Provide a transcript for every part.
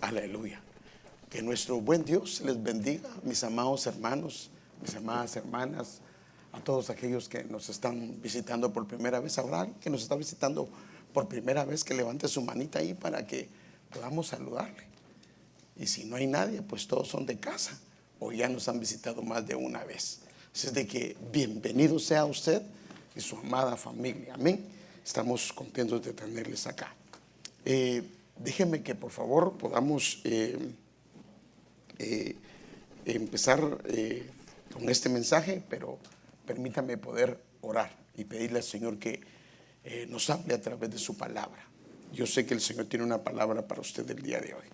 Aleluya. Que nuestro buen Dios les bendiga, mis amados hermanos, mis amadas hermanas, a todos aquellos que nos están visitando por primera vez. Habrá que nos está visitando por primera vez, que levante su manita ahí para que podamos saludarle. Y si no hay nadie, pues todos son de casa o ya nos han visitado más de una vez. Así es de que bienvenido sea usted y su amada familia. Amén. Estamos contentos de tenerles acá. Déjenme que por favor podamos empezar con este mensaje, pero permítame poder orar y pedirle al Señor que nos hable a través de su palabra. Yo sé que el Señor tiene una palabra para usted el día de hoy.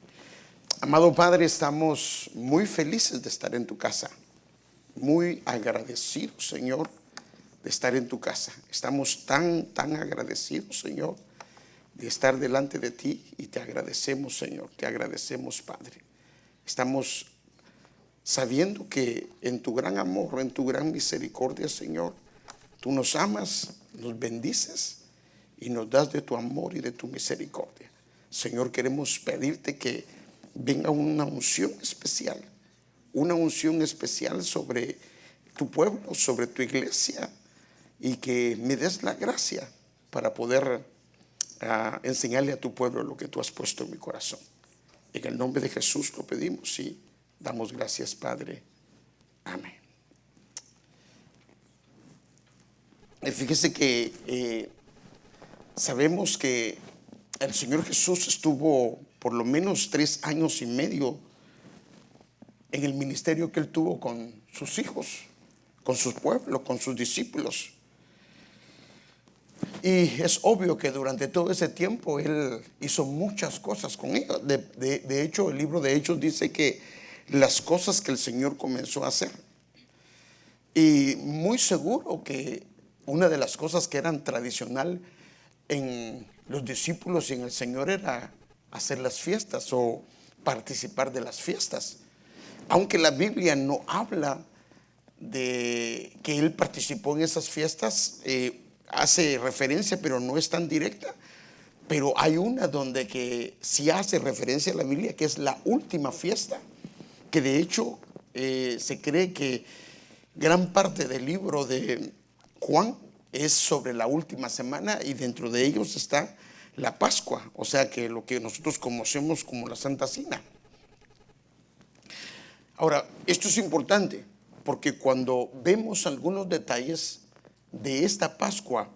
Amado Padre, estamos muy felices de estar en tu casa, muy agradecidos, Señor, de estar en tu casa. Estamos tan agradecidos, Señor, de estar delante de ti, y te agradecemos, Señor, te agradecemos, Padre. Estamos sabiendo que en tu gran amor, en tu gran misericordia, Señor, tú nos amas, nos bendices y nos das de tu amor y de tu misericordia. Señor, queremos pedirte que venga una unción especial sobre tu pueblo, sobre tu iglesia, y que me des la gracia para poder enseñarle a tu pueblo lo que tú has puesto en mi corazón. En el nombre de Jesús lo pedimos y damos gracias, Padre. Amén. Fíjese que sabemos que el Señor Jesús estuvo por lo menos 3 años y medio en el ministerio que Él tuvo con sus hijos, con su pueblo, con sus discípulos. Y es obvio que durante todo ese tiempo Él hizo muchas cosas con ellos. De hecho, el libro de Hechos dice que las cosas que el Señor comenzó a hacer. Y muy seguro que una de las cosas que eran tradicional en los discípulos y en el Señor era hacer las fiestas o participar de las fiestas. Aunque la Biblia no habla de que Él participó en esas fiestas, hace referencia, pero no es tan directa. Pero hay una donde que sí hace referencia a la Biblia, que es la última fiesta, que de hecho se cree que gran parte del libro de Juan es sobre la última semana, y dentro de ellos está la Pascua, o sea que lo que nosotros conocemos como la Santa Cena. Ahora, esto es importante porque cuando vemos algunos detalles de esta Pascua,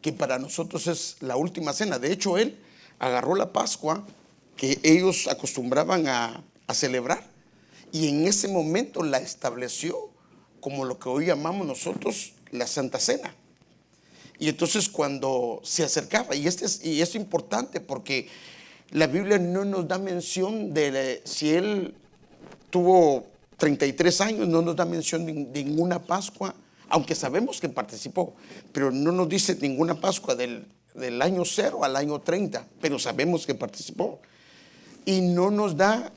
que para nosotros es la última cena, de hecho Él agarró la Pascua que ellos acostumbraban a celebrar, y en ese momento la estableció como lo que hoy llamamos nosotros la Santa Cena. Y entonces cuando se acercaba, y es importante porque la Biblia no nos da mención de si Él tuvo 33 años, no nos da mención de ninguna Pascua, aunque sabemos que participó, pero no nos dice ninguna Pascua del año 0 al año 30, pero sabemos que participó. Y no nos da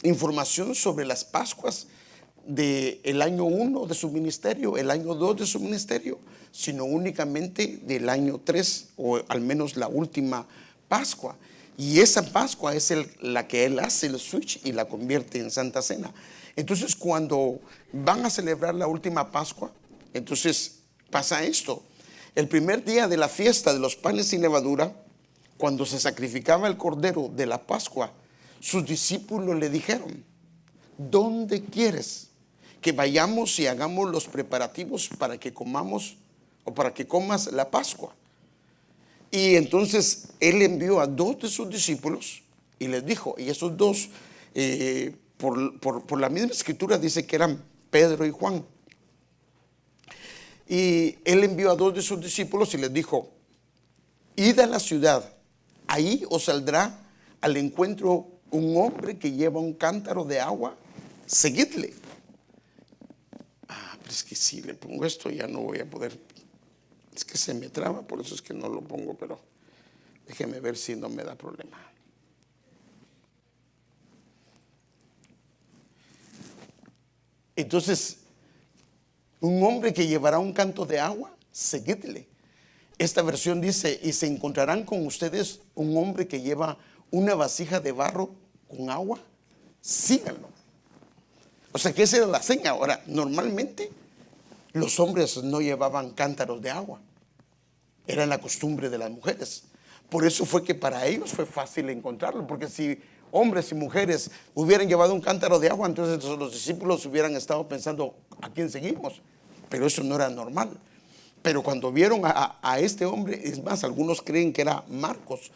información sobre las Pascuas del año 1 de su ministerio, el año 2 de su ministerio, sino únicamente del año 3, o al menos la última Pascua. Y esa Pascua es la que Él hace el switch y la convierte en Santa Cena. Entonces cuando van a celebrar la última Pascua, entonces pasa esto. El primer día de la fiesta de los panes sin levadura, cuando se sacrificaba el cordero de la Pascua, sus discípulos le dijeron: ¿dónde quieres que vayamos y hagamos los preparativos para que comamos o para que comas la Pascua? Y entonces Él envió a 2 de sus discípulos y les dijo, y esos 2 por la misma escritura dice que eran Pedro y Juan. Y Él envió a 2 de sus discípulos y les dijo: id a la ciudad, ahí os saldrá al encuentro un hombre que lleva un cántaro de agua, seguidle. Pero es que si le pongo esto ya no voy a poder, es que se me traba, por eso es que no lo pongo, pero déjeme ver si no me da problema. Entonces, un hombre que llevará un canto de agua, seguidle. Esta versión dice: y se encontrarán con ustedes un hombre que lleva una vasija de barro con agua, síganlo. O sea que esa era la seña. Ahora, normalmente los hombres no llevaban cántaros de agua. Era la costumbre de las mujeres. Por eso fue que para ellos fue fácil encontrarlo, porque si hombres y mujeres hubieran llevado un cántaro de agua, entonces los discípulos hubieran estado pensando, ¿a quién seguimos? Pero eso no era normal. Pero cuando vieron a este hombre, es más, algunos creen que era Marcos,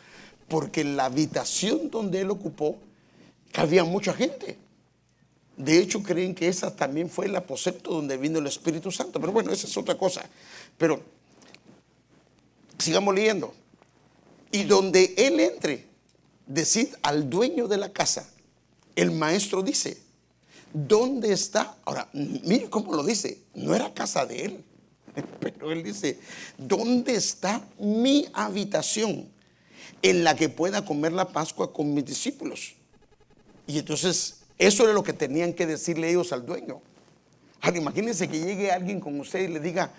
porque la habitación donde él ocupó cabía mucha gente. De hecho, creen que esa también fue el aposento donde vino el Espíritu Santo. Pero bueno, esa es otra cosa. Pero sigamos leyendo. Y donde él entre, decid al dueño de la casa. El maestro dice, ¿dónde está? Ahora, mire cómo lo dice. No era casa de él. Pero él dice, ¿dónde está mi habitación en la que pueda comer la Pascua con mis discípulos? Y entonces eso era lo que tenían que decirle ellos al dueño. Ahora imagínense que llegue alguien con usted y le diga,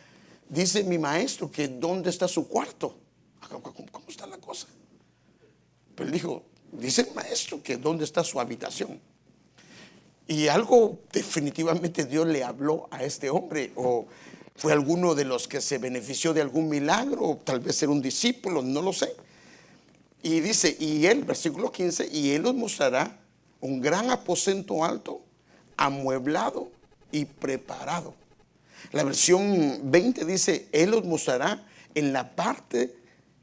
dice mi maestro que ¿dónde está su cuarto? ¿Cómo está la cosa? Pero él dijo, dice el maestro que ¿dónde está su habitación? Y algo definitivamente Dios le habló a este hombre, o fue alguno de los que se benefició de algún milagro, o tal vez era un discípulo, no lo sé. Y dice, y él, versículo 15, y él os mostrará un gran aposento alto, amueblado y preparado. La versión 20 dice, él os mostrará en la parte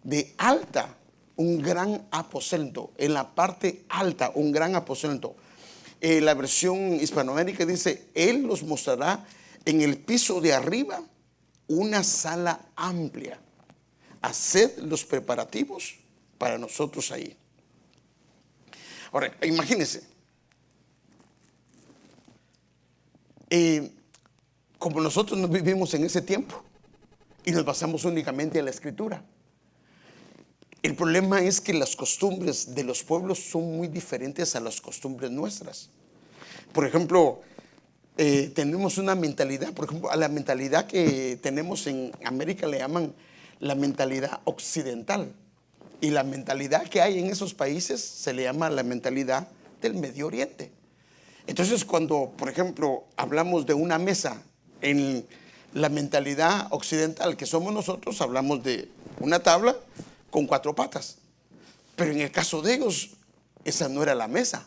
de alta un gran aposento, en la parte alta un gran aposento. La versión hispanoamérica dice, él los mostrará en el piso de arriba una sala amplia. Haced los preparativos para nosotros ahí. Ahora, imagínense, como nosotros no vivimos en ese tiempo y nos basamos únicamente en la escritura, el problema es que las costumbres de los pueblos son muy diferentes a las costumbres nuestras. Por ejemplo, tenemos una mentalidad, por ejemplo, a la mentalidad que tenemos en América le llaman la mentalidad occidental. Y la mentalidad que hay en esos países se le llama la mentalidad del Medio Oriente. Entonces, cuando, por ejemplo, hablamos de una mesa en la mentalidad occidental que somos nosotros, hablamos de una tabla con 4 patas. Pero en el caso de ellos, esa no era la mesa.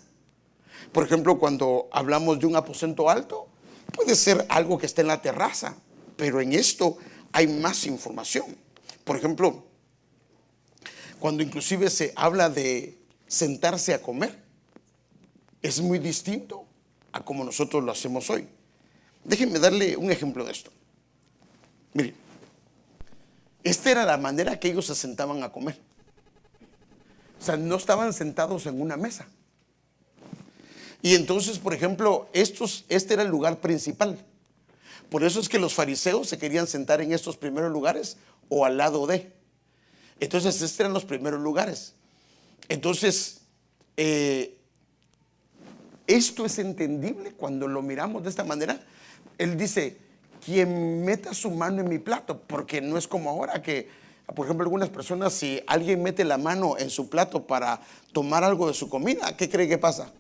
Por ejemplo, cuando hablamos de un aposento alto, puede ser algo que esté en la terraza, pero en esto hay más información. Por ejemplo, cuando inclusive se habla de sentarse a comer, es muy distinto a como nosotros lo hacemos hoy. Déjenme darle un ejemplo de esto. Miren, esta era la manera que ellos se sentaban a comer. O sea, no estaban sentados en una mesa. Y entonces, por ejemplo, este era el lugar principal. Por eso es que los fariseos se querían sentar en estos primeros lugares o al lado de. Entonces, estos eran los primeros lugares. Entonces, esto es entendible cuando lo miramos de esta manera. Él dice, quien meta su mano en mi plato, porque no es como ahora que, por ejemplo, algunas personas, si alguien mete la mano en su plato para tomar algo de su comida, ¿qué cree que pasa?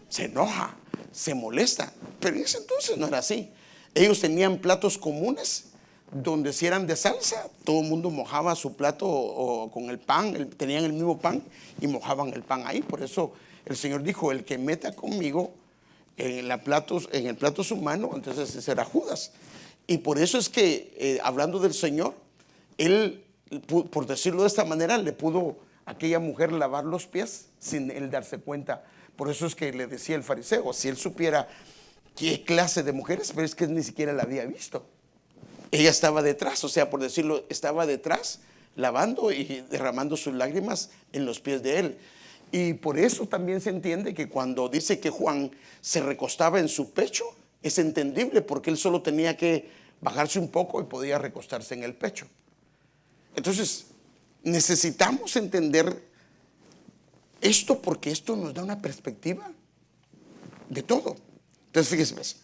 Se enoja, se molesta. Pero en ese entonces no era así. Ellos tenían platos comunes donde si eran de salsa, todo el mundo mojaba su plato o con el pan, tenían el mismo pan y mojaban el pan ahí. Por eso el Señor dijo, el que meta conmigo en el plato su mano, entonces ese era Judas. Y por eso es que, hablando del Señor, él, por decirlo de esta manera, le pudo a aquella mujer lavar los pies sin él darse cuenta. Por eso es que le decía el fariseo, si él supiera qué clase de mujeres, pero es que ni siquiera la había visto. Ella estaba detrás, o sea, por decirlo, estaba detrás lavando y derramando sus lágrimas en los pies de él. Y por eso también se entiende que cuando dice que Juan se recostaba en su pecho, es entendible porque él solo tenía que bajarse un poco y podía recostarse en el pecho. Entonces, necesitamos entender esto porque esto nos da una perspectiva de todo. Entonces, fíjense,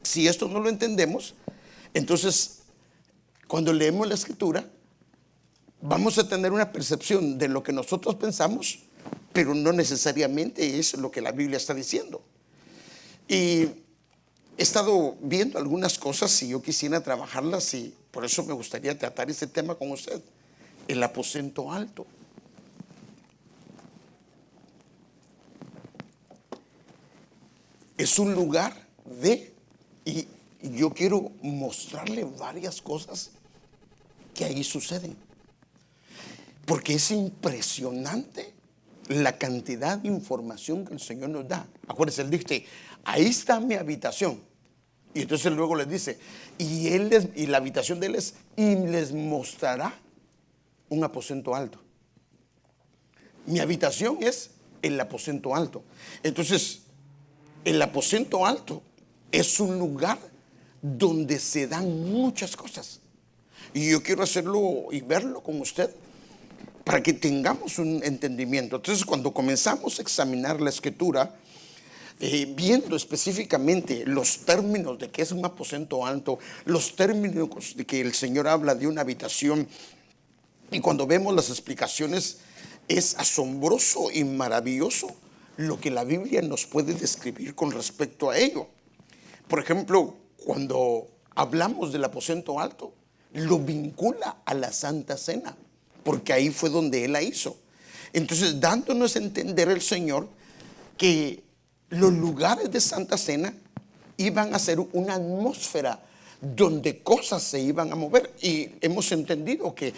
si esto no lo entendemos, entonces, cuando leemos la Escritura, vamos a tener una percepción de lo que nosotros pensamos pero no necesariamente es lo que la Biblia está diciendo. Y he estado viendo algunas cosas y yo quisiera trabajarlas, y por eso me gustaría tratar este tema con usted: el aposento alto. Es un lugar y yo quiero mostrarle varias cosas que ahí suceden, porque es impresionante la cantidad de información que el Señor nos da. Acuérdense, Él dice: ahí está mi habitación. Y entonces luego les dice: y la habitación de Él es, y les mostrará un aposento alto. Mi habitación es el aposento alto. Entonces, el aposento alto es un lugar donde se dan muchas cosas. Y yo quiero hacerlo y verlo con usted para que tengamos un entendimiento. Entonces, cuando comenzamos a examinar la Escritura, viendo específicamente los términos de qué es un aposento alto, los términos de que el Señor habla de una habitación, y cuando vemos las explicaciones, es asombroso y maravilloso lo que la Biblia nos puede describir con respecto a ello. Por ejemplo, cuando hablamos del aposento alto, lo vincula a la Santa Cena, porque ahí fue donde Él la hizo. Entonces, dándonos a entender el Señor que los lugares de Santa Cena iban a ser una atmósfera donde cosas se iban a mover. Y hemos entendido que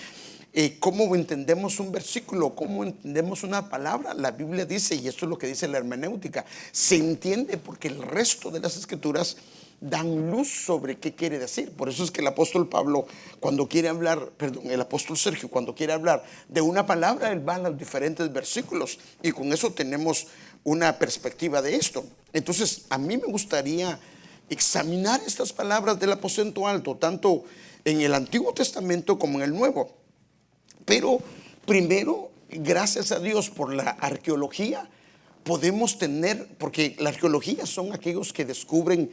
cómo entendemos un versículo, cómo entendemos una palabra. La Biblia dice, y esto es lo que dice la hermenéutica, se entiende porque el resto de las Escrituras dan luz sobre qué quiere decir. Por eso es que el apóstol Pablo, cuando quiere hablar, perdón, el apóstol Sergio, cuando quiere hablar de una palabra, él va a los diferentes versículos, y con eso tenemos una perspectiva de esto. Entonces, a mí me gustaría examinar estas palabras del aposento alto, tanto en el Antiguo Testamento como en el Nuevo. Pero primero, gracias a Dios por la arqueología, podemos tener, porque la arqueología son aquellos que descubren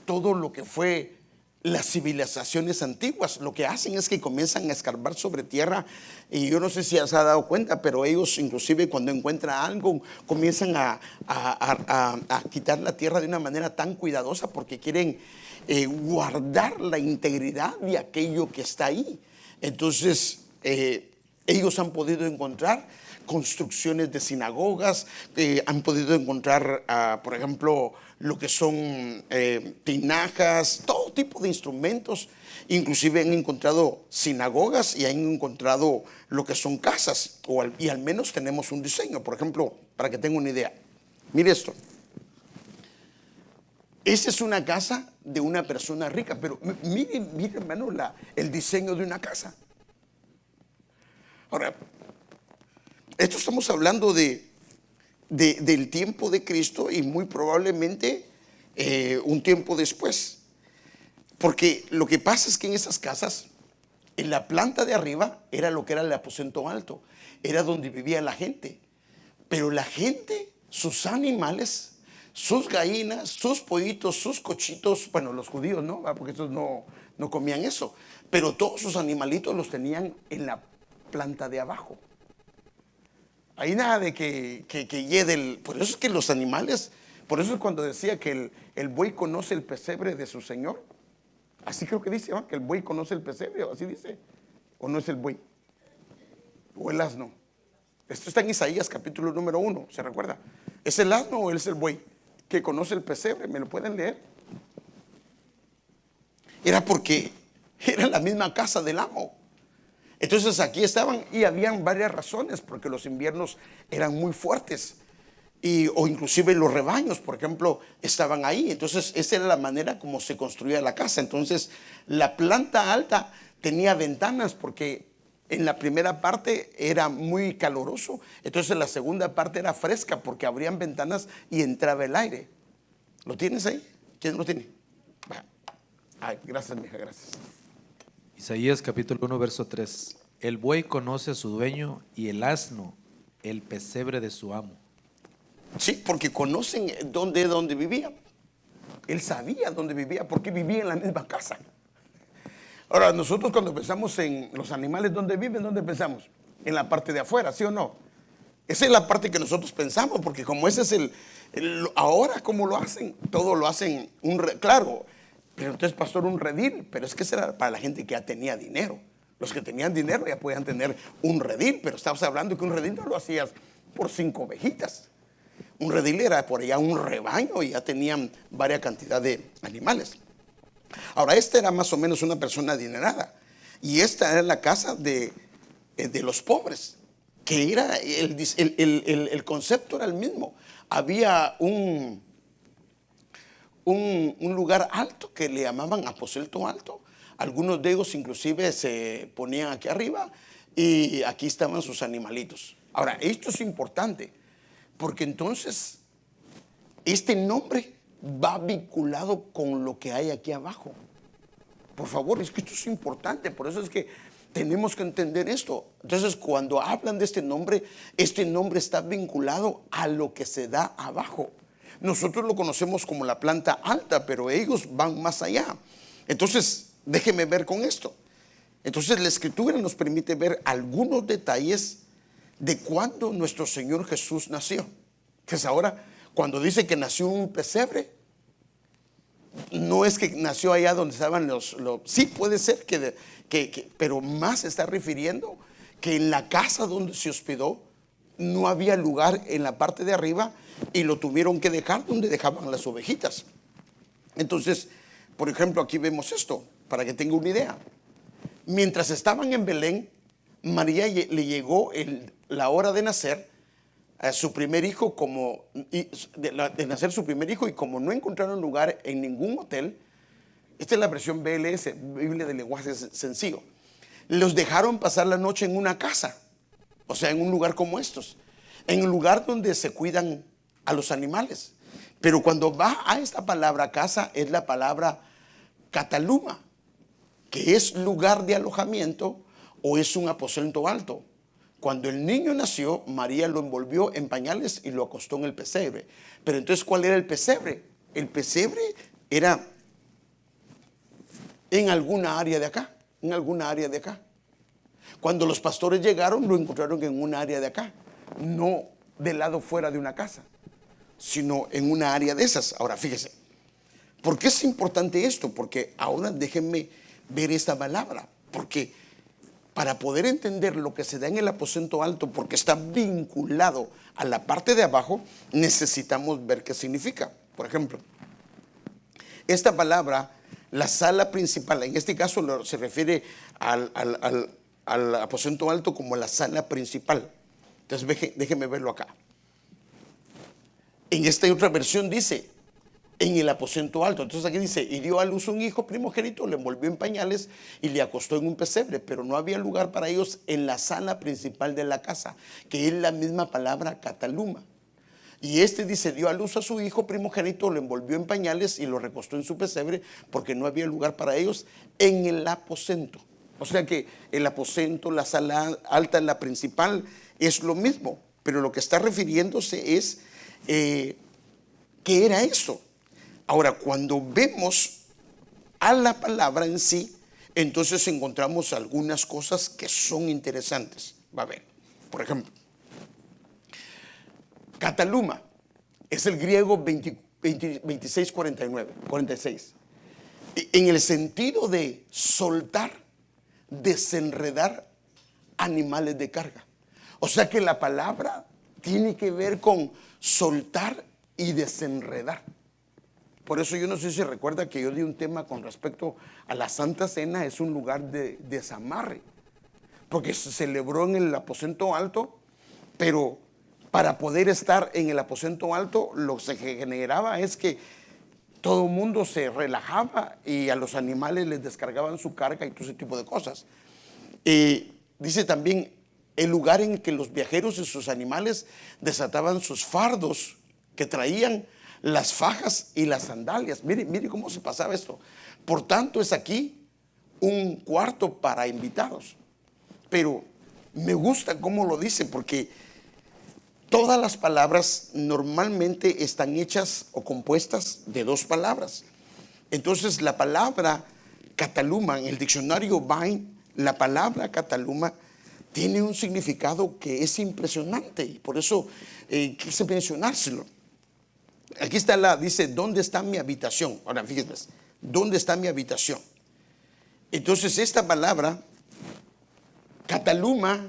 todo lo que fue las civilizaciones antiguas. Lo que hacen es que comienzan a escarbar sobre tierra, y yo no sé si se ha dado cuenta, pero ellos inclusive cuando encuentran algo comienzan a quitar la tierra de una manera tan cuidadosa, porque quieren guardar la integridad de aquello que está ahí. Entonces ellos han podido encontrar construcciones de sinagogas, han podido encontrar, por ejemplo, lo que son tinajas, todo tipo de instrumentos. Inclusive han encontrado sinagogas y han encontrado lo que son casas, y al menos tenemos un diseño. Por ejemplo, para que tenga una idea, mire esto. Esa es una casa de una persona rica, pero mire hermano, el diseño de una casa. Ahora, esto estamos hablando del tiempo de Cristo, y muy probablemente un tiempo después. Porque lo que pasa es que en esas casas, en la planta de arriba, era lo que era el aposento alto, era donde vivía la gente. Pero la gente, sus animales, sus gallinas, sus pollitos, sus cochitos, bueno, los judíos no, porque estos no comían eso, pero todos sus animalitos los tenían en la planta de abajo. Hay nada de que por eso es que los animales, por eso es cuando decía que el buey conoce el pesebre de su señor. Así creo que dice, ¿no? Que el buey conoce el pesebre, así dice. ¿O no es el buey? ¿O el asno? Esto está en Isaías capítulo número 1, ¿se recuerda? ¿Es el asno o es el buey que conoce el pesebre? ¿Me lo pueden leer? Era porque era la misma casa del amo. Entonces aquí estaban, y habían varias razones, porque los inviernos eran muy fuertes, o inclusive los rebaños, por ejemplo, estaban ahí. Entonces esa era la manera como se construía la casa. Entonces la planta alta tenía ventanas, porque en la primera parte era muy caluroso, entonces la segunda parte era fresca, porque abrían ventanas y entraba el aire. ¿Lo tienes ahí? ¿Quién lo tiene? Ay, gracias, mija, gracias. Isaías capítulo 1 verso 3. El buey conoce a su dueño, y el asno el pesebre de su amo. Sí, porque conocen dónde vivía. Él sabía dónde vivía, porque vivía en la misma casa. Ahora, nosotros cuando pensamos en los animales, ¿dónde viven? ¿Dónde pensamos? En la parte de afuera, ¿sí o no? Esa es la parte que nosotros pensamos, porque como ese es ahora como lo hacen, todo lo hacen claro, pero entonces pastor, un redil, pero es que eso era para la gente que ya tenía dinero. Los que tenían dinero ya podían tener un redil, pero estamos hablando que un redil no lo hacías por 5 ovejitas. Un redil era por allá un rebaño y ya tenían varias cantidad de animales. Ahora, esta era más o menos una persona adinerada y esta era la casa de los pobres, que era el concepto era el mismo. Había un lugar alto que le llamaban aposento alto. Algunos de ellos inclusive se ponían aquí arriba y aquí estaban sus animalitos. Ahora, esto es importante porque entonces este nombre va vinculado con lo que hay aquí abajo. Por favor, es que esto es importante, por eso es que tenemos que entender esto. Entonces, cuando hablan de este nombre está vinculado a lo que se da abajo. Nosotros lo conocemos como la planta alta, pero ellos van más allá. Entonces, déjeme ver con esto. Entonces, la Escritura nos permite ver algunos detalles de cuándo nuestro Señor Jesús nació. Entonces, ahora, cuando dice que nació en un pesebre, no es que nació allá donde estaban sí puede ser pero más se está refiriendo que en la casa donde se hospedó no había lugar en la parte de arriba y lo tuvieron que dejar donde dejaban las ovejitas. Entonces, por ejemplo, aquí vemos esto para que tenga una idea. Mientras estaban en Belén, María le llegó la hora de nacer a su primer hijo, de nacer su primer hijo, y como no encontraron lugar en ningún hotel, esta es la versión BLS, Biblia de lenguaje sencillo, los dejaron pasar la noche en una casa, o sea, en un lugar como estos, en un lugar donde se cuidan a los animales. Pero cuando va a esta palabra casa, es la palabra cataluma, que es lugar de alojamiento o es un aposento alto. Cuando el niño nació, María lo envolvió en pañales y lo acostó en el pesebre. Pero entonces, ¿cuál era el pesebre? El pesebre era en alguna área de acá, en alguna área de acá. Cuando los pastores llegaron, lo encontraron en un área de acá, no del lado fuera de una casa, sino en una área de esas. Ahora, fíjese, ¿por qué es importante esto? Porque ahora déjenme ver esta palabra, porque para poder entender lo que se da en el aposento alto, porque está vinculado a la parte de abajo, necesitamos ver qué significa. Por ejemplo, esta palabra, la sala principal, en este caso se refiere al aposento alto como la sala principal. Entonces déjeme verlo acá. En esta otra versión dice en el aposento alto. Entonces aquí dice, y dio a luz un hijo primogénito, le envolvió en pañales y le acostó en un pesebre, pero no había lugar para ellos en la sala principal de la casa, que es la misma palabra cataluma. Y dice, dio a luz a su hijo primogénito, lo envolvió en pañales y lo recostó en su pesebre, porque no había lugar para ellos en el aposento. O sea que el aposento, la sala alta, la principal, es lo mismo, pero lo que está refiriéndose es ¿qué era eso? Ahora, cuando vemos a la palabra en sí, entonces encontramos algunas cosas que son interesantes. Va a ver, por ejemplo, cataluma es el griego 46. En el sentido de soltar, desenredar animales de carga. O sea que la palabra tiene que ver con soltar y desenredar. Por eso yo no sé si recuerda que yo di un tema con respecto a la Santa Cena, es un lugar de desamarre, porque se celebró en el aposento alto, pero para poder estar en el aposento alto, lo que se generaba es que todo el mundo se relajaba y a los animales les descargaban su carga y todo ese tipo de cosas. Dice también el lugar en que los viajeros y sus animales desataban sus fardos que traían, las fajas y las sandalias. Mire cómo se pasaba esto. Por tanto, es aquí un cuarto para invitados. Pero me gusta cómo lo dice, porque todas las palabras normalmente están hechas o compuestas de dos palabras. Entonces, la palabra cataluma, en el diccionario Vine, la palabra cataluma tiene un significado que es impresionante y por eso quise mencionárselo. Aquí está dice, ¿dónde está mi habitación? Ahora fíjense, ¿dónde está mi habitación? Entonces esta palabra, kataluma,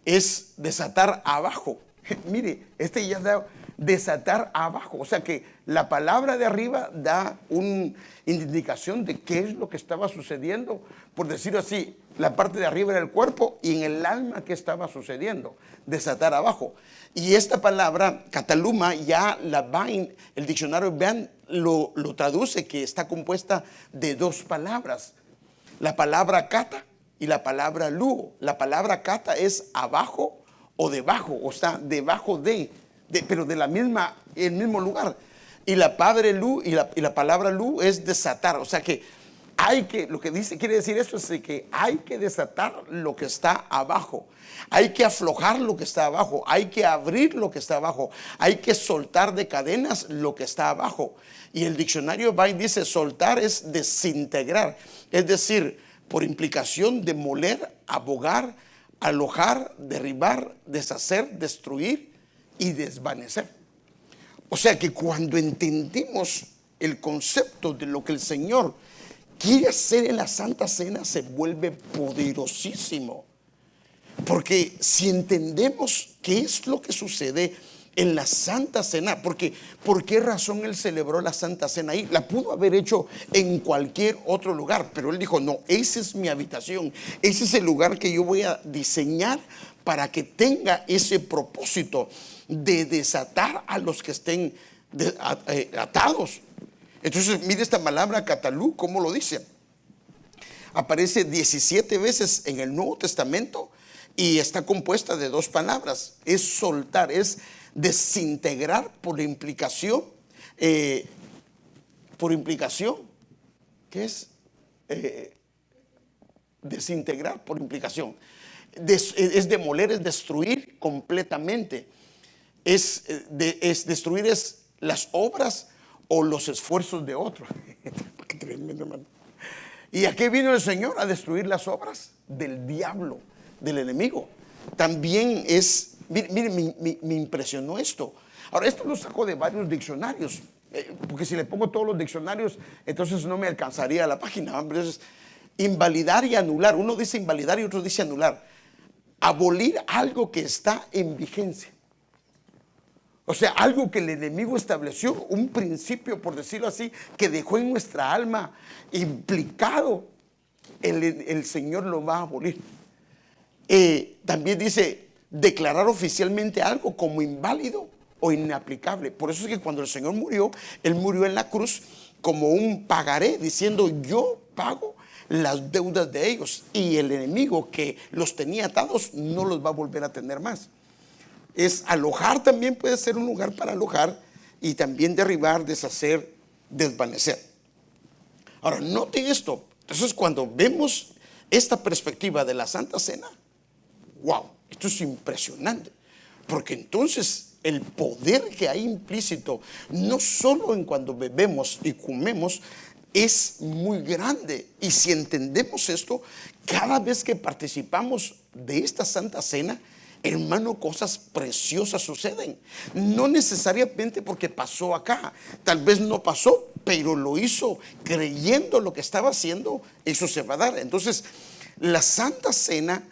es desatar abajo. Mire, ya da desatar abajo. O sea que la palabra de arriba da una indicación de qué es lo que estaba sucediendo. Por decirlo así, la parte de arriba era el cuerpo y en el alma qué estaba sucediendo. Desatar abajo. Y esta palabra, kataluma, ya el diccionario vean, lo traduce que está compuesta de dos palabras. La palabra kata y la palabra lu. La palabra kata es abajo o debajo, o sea, debajo pero de el mismo lugar. Y la palabra lu es desatar, o sea que lo que quiere decir esto es que hay que desatar lo que está abajo. Hay que aflojar lo que está abajo, hay que abrir lo que está abajo, hay que soltar de cadenas lo que está abajo. Y el diccionario dice soltar es desintegrar, es decir, por implicación demoler, abogar, alojar, derribar, deshacer, destruir y desvanecer. O sea que cuando entendemos el concepto de lo que el Señor quiere hacer en la Santa Cena, se vuelve poderosísimo. Porque si entendemos qué es lo que sucede en la Santa Cena, porque ¿por qué razón Él celebró la Santa Cena ahí? La pudo haber hecho en cualquier otro lugar, pero Él dijo, no, esa es mi habitación, ese es el lugar que yo voy a diseñar para que tenga ese propósito de desatar a los que estén atados. Entonces mire esta palabra katalú, ¿cómo lo dice? Aparece 17 veces en el Nuevo Testamento y está compuesta de dos palabras. Es soltar, es desintegrar por implicación. ¿Qué es? Desintegrar por implicación. Es demoler, es destruir completamente. Es destruir las obras o los esfuerzos de otro. Qué tremendo, hermano. ¿Y a qué vino el Señor? A destruir las obras del diablo, del enemigo. También mire, me impresionó esto. Ahora, esto lo saco de varios diccionarios, porque si le pongo todos los diccionarios, entonces no me alcanzaría la página. Entonces, invalidar y anular. Uno dice invalidar y otro dice anular. Abolir algo que está en vigencia. O sea, algo que el enemigo estableció, un principio, por decirlo así, que dejó en nuestra alma implicado, el Señor lo va a abolir. También dice declarar oficialmente algo como inválido o inaplicable. Por eso es que cuando el Señor murió, Él murió en la cruz como un pagaré, diciendo yo pago las deudas de ellos, y el enemigo que los tenía atados no los va a volver a tener más. Es alojar, también puede ser un lugar para alojar, y también derribar, deshacer, desvanecer. Ahora, noten esto. Entonces, cuando vemos esta perspectiva de la Santa Cena, wow, esto es impresionante, porque entonces el poder que hay implícito, no solo en cuando bebemos y comemos, es muy grande. Y si entendemos esto, cada vez que participamos de esta Santa Cena, hermano, cosas preciosas suceden. No necesariamente porque pasó acá, tal vez no pasó, pero lo hizo creyendo lo que estaba haciendo, eso se va a dar. Entonces, la Santa Cena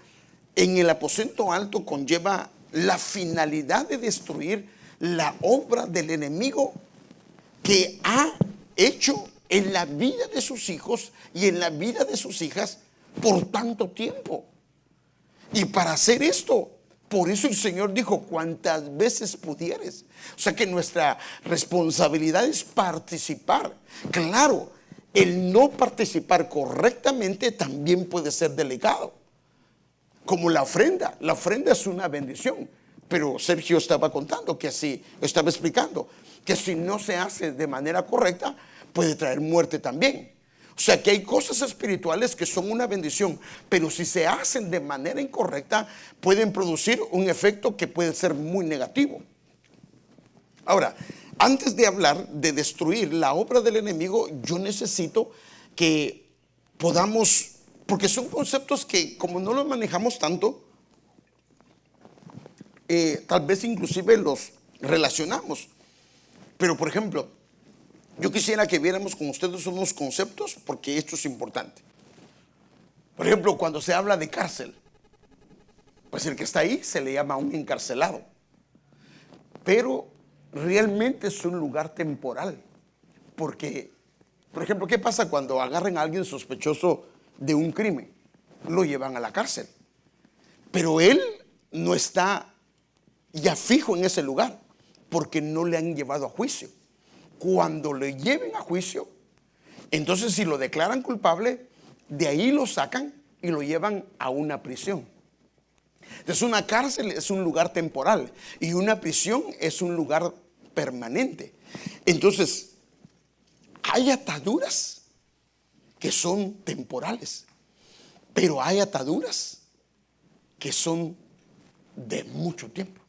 en el aposento alto conlleva la finalidad de destruir la obra del enemigo que ha hecho en la vida de sus hijos y en la vida de sus hijas por tanto tiempo. Y para hacer esto, por eso el Señor dijo, cuantas veces pudieres. O sea que nuestra responsabilidad es participar. Claro, el no participar correctamente también puede ser delicado. Como la ofrenda es una bendición. Pero Sergio estaba contando que así, estaba explicando, que si no se hace de manera correcta, puede traer muerte también. O sea que hay cosas espirituales que son una bendición, pero si se hacen de manera incorrecta, pueden producir un efecto que puede ser muy negativo. Ahora, antes de hablar de destruir la obra del enemigo, yo necesito que podamos, porque son conceptos que como no los manejamos tanto, tal vez inclusive los relacionamos. Pero por ejemplo, yo quisiera que viéramos con ustedes unos conceptos, porque esto es importante. Por ejemplo, cuando se habla de cárcel, pues el que está ahí se le llama un encarcelado. Pero realmente es un lugar temporal. Porque, por ejemplo, ¿qué pasa cuando agarran a alguien sospechoso de un crimen? Lo llevan a la cárcel. Pero él no está ya fijo en ese lugar, porque no le han llevado a juicio. Cuando le lleven a juicio, entonces si lo declaran culpable, de ahí lo sacan y lo llevan a una prisión. Entonces una cárcel es un lugar temporal y una prisión es un lugar permanente. Entonces hay ataduras que son temporales, pero hay ataduras que son de mucho tiempo.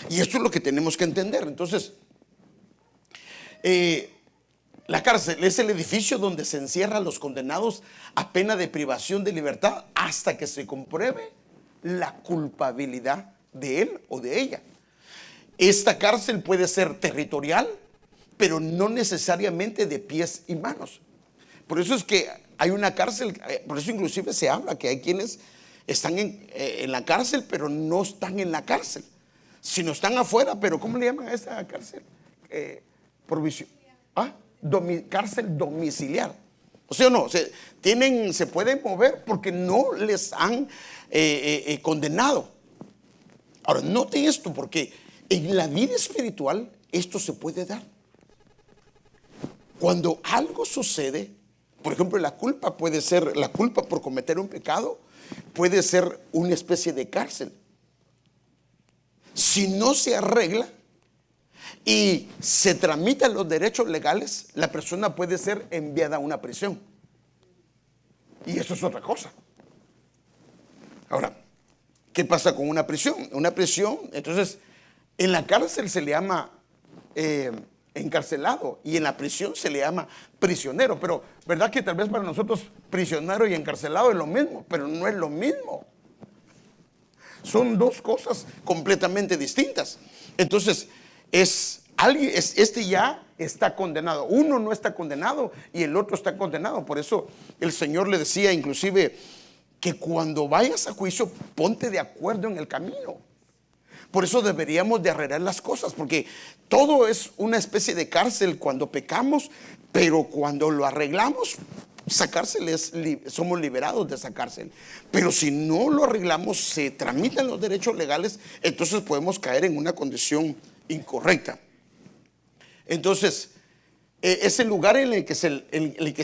Y esto es lo que tenemos que entender. Entonces, la cárcel es el edificio donde se encierran a los condenados a pena de privación de libertad hasta que se compruebe la culpabilidad de él o de ella. Esta cárcel puede ser territorial, pero no necesariamente de pies y manos. Por eso es que hay una cárcel, por eso inclusive se habla que hay quienes están en la cárcel, pero no están en la cárcel, sino están afuera. Pero ¿cómo le llaman a esa cárcel? Cárcel domiciliar. O sea, no, se pueden mover porque no les han condenado. Ahora, noten esto, porque en la vida espiritual esto se puede dar. Cuando algo sucede, por ejemplo, la culpa puede ser, la culpa por cometer un pecado puede ser una especie de cárcel. Si no se arregla y se tramitan los derechos legales, la persona puede ser enviada a una prisión. Y eso es otra cosa. Ahora, ¿qué pasa con una prisión? Una prisión, entonces, en la cárcel se le llama encarcelado y en la prisión se le llama prisionero. Pero, ¿verdad que tal vez para nosotros prisionero y encarcelado es lo mismo? Pero no es lo mismo. Son dos cosas completamente distintas. Entonces, este ya está condenado. Uno no está condenado y el otro está condenado. Por eso el Señor le decía inclusive que cuando vayas a juicio, ponte de acuerdo en el camino. Por eso deberíamos de arreglar las cosas, porque todo es una especie de cárcel cuando pecamos, pero cuando lo arreglamos, esa cárcel somos liberados de esa cárcel. Pero si no lo arreglamos, se tramitan los derechos legales, entonces podemos caer en una condición incorrecta. Entonces, es el lugar en el que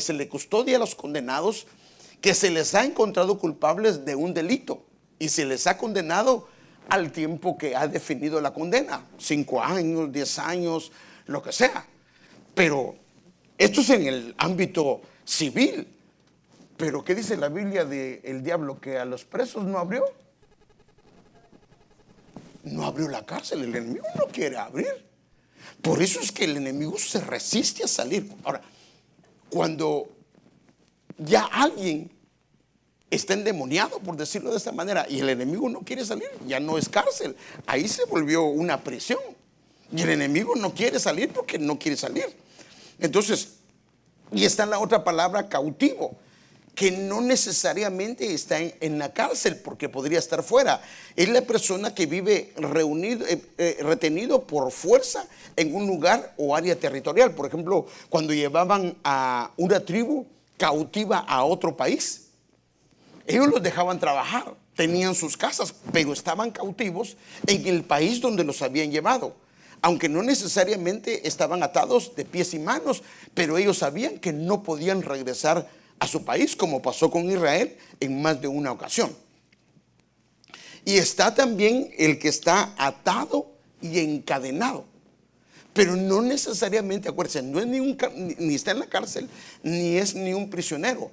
se le custodia a los condenados, que se les ha encontrado culpables de un delito y se les ha condenado al tiempo que ha definido la condena, 5 años, 10 años, lo que sea. Pero esto es en el ámbito civil. Pero ¿qué dice la Biblia del diablo? Que a los presos no abrió la cárcel. El enemigo no quiere abrir. Por eso es que el enemigo se resiste a salir. Ahora, cuando ya alguien está endemoniado, por decirlo de esta manera, y el enemigo no quiere salir, ya no es cárcel, ahí se volvió una prisión. Y el enemigo no quiere salir porque no quiere salir. Entonces, y está la otra palabra, cautivo, que no necesariamente está en la cárcel, porque podría estar fuera. Es la persona que vive retenido por fuerza en un lugar o área territorial. Por ejemplo, cuando llevaban a una tribu cautiva a otro país, ellos los dejaban trabajar, tenían sus casas, pero estaban cautivos en el país donde los habían llevado. Aunque no necesariamente estaban atados de pies y manos, pero ellos sabían que no podían regresar a su país, como pasó con Israel en más de una ocasión. Y está también el que está atado y encadenado, pero no necesariamente, acuérdense, no es ni está en la cárcel, ni es ni un prisionero,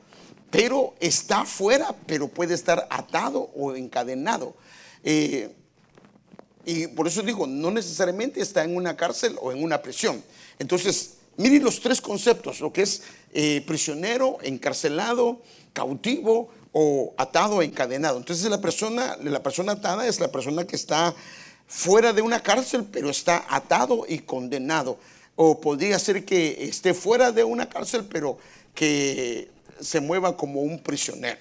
pero está fuera, pero puede estar atado o encadenado. Y por eso digo, no necesariamente está en una cárcel o en una prisión. Entonces, miren los tres conceptos, lo que es prisionero, encarcelado, cautivo o atado o encadenado. Entonces la persona atada es la persona que está fuera de una cárcel, pero está atado y condenado. O podría ser que esté fuera de una cárcel, pero que se mueva como un prisionero.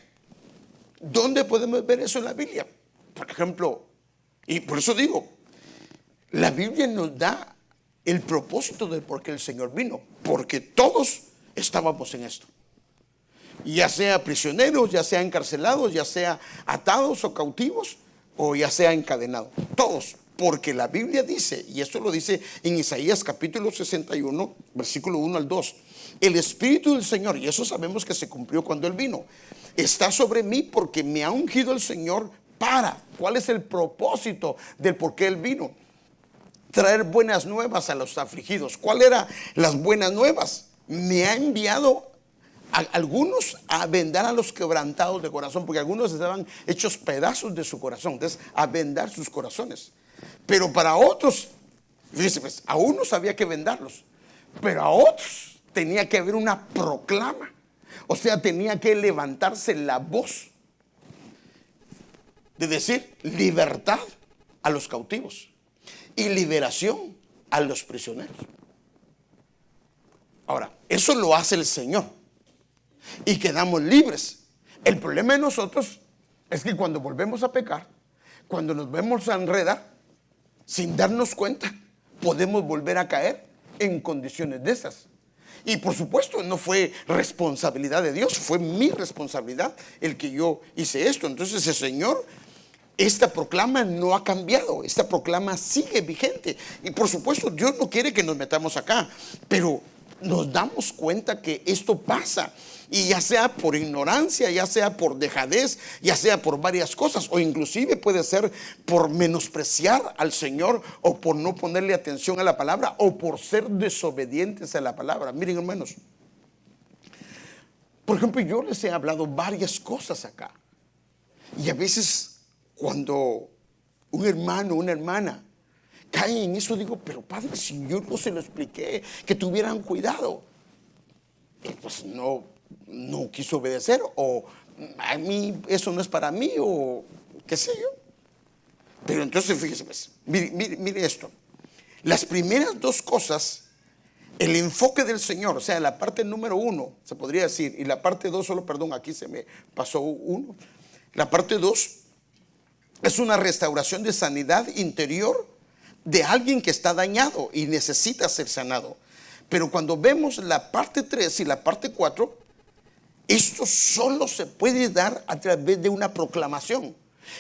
¿Dónde podemos ver eso en la Biblia? Por ejemplo, y por eso digo, la Biblia nos da el propósito de por qué el Señor vino, porque todos estábamos en esto. Ya sea prisioneros, ya sea encarcelados, ya sea atados o cautivos, o ya sea encadenados. Todos, porque la Biblia dice, y esto lo dice en Isaías capítulo 61, versículo 1 al 2, el Espíritu del Señor, y eso sabemos que se cumplió cuando Él vino, está sobre mí porque me ha ungido el Señor para. ¿Cuál es el propósito del por qué Él vino? Traer buenas nuevas a los afligidos. ¿Cuál eran las buenas nuevas? Me ha enviado a algunos a vendar a los quebrantados de corazón, porque algunos estaban hechos pedazos de su corazón. Entonces, a vendar sus corazones. Pero para otros, fíjense, pues, a unos había que vendarlos, pero a otros tenía que haber una proclama. O sea, tenía que levantarse la voz de decir libertad a los cautivos y liberación a los prisioneros. Ahora, eso lo hace el Señor y quedamos libres. El problema de nosotros es que cuando volvemos a pecar, cuando nos vemos a enredar, sin darnos cuenta, podemos volver a caer en condiciones de esas. Y por supuesto no fue responsabilidad de Dios, fue mi responsabilidad el que yo hice esto. Entonces el Señor, esta proclama no ha cambiado, esta proclama sigue vigente. Y por supuesto Dios no quiere que nos metamos acá, pero nos damos cuenta que esto pasa. Y ya sea por ignorancia, ya sea por dejadez, ya sea por varias cosas, o inclusive puede ser por menospreciar al Señor, o por no ponerle atención a la palabra, o por ser desobedientes a la palabra. Miren, hermanos, por ejemplo, yo les he hablado varias cosas acá, y a veces cuando un hermano, una hermana cae en eso, digo, pero padre, si yo no se lo expliqué, que tuvieran cuidado. Y pues no quiso obedecer, o a mí eso no es para mí, o qué sé yo. Pero entonces fíjese, pues, mire esto. Las primeras dos cosas, el enfoque del Señor, o sea, la parte número 1, se podría decir, y la parte 2, solo perdón, aquí se me pasó uno. La parte 2 es una restauración de sanidad interior de alguien que está dañado y necesita ser sanado. Pero cuando vemos la parte 3 y la parte 4, esto solo se puede dar a través de una proclamación.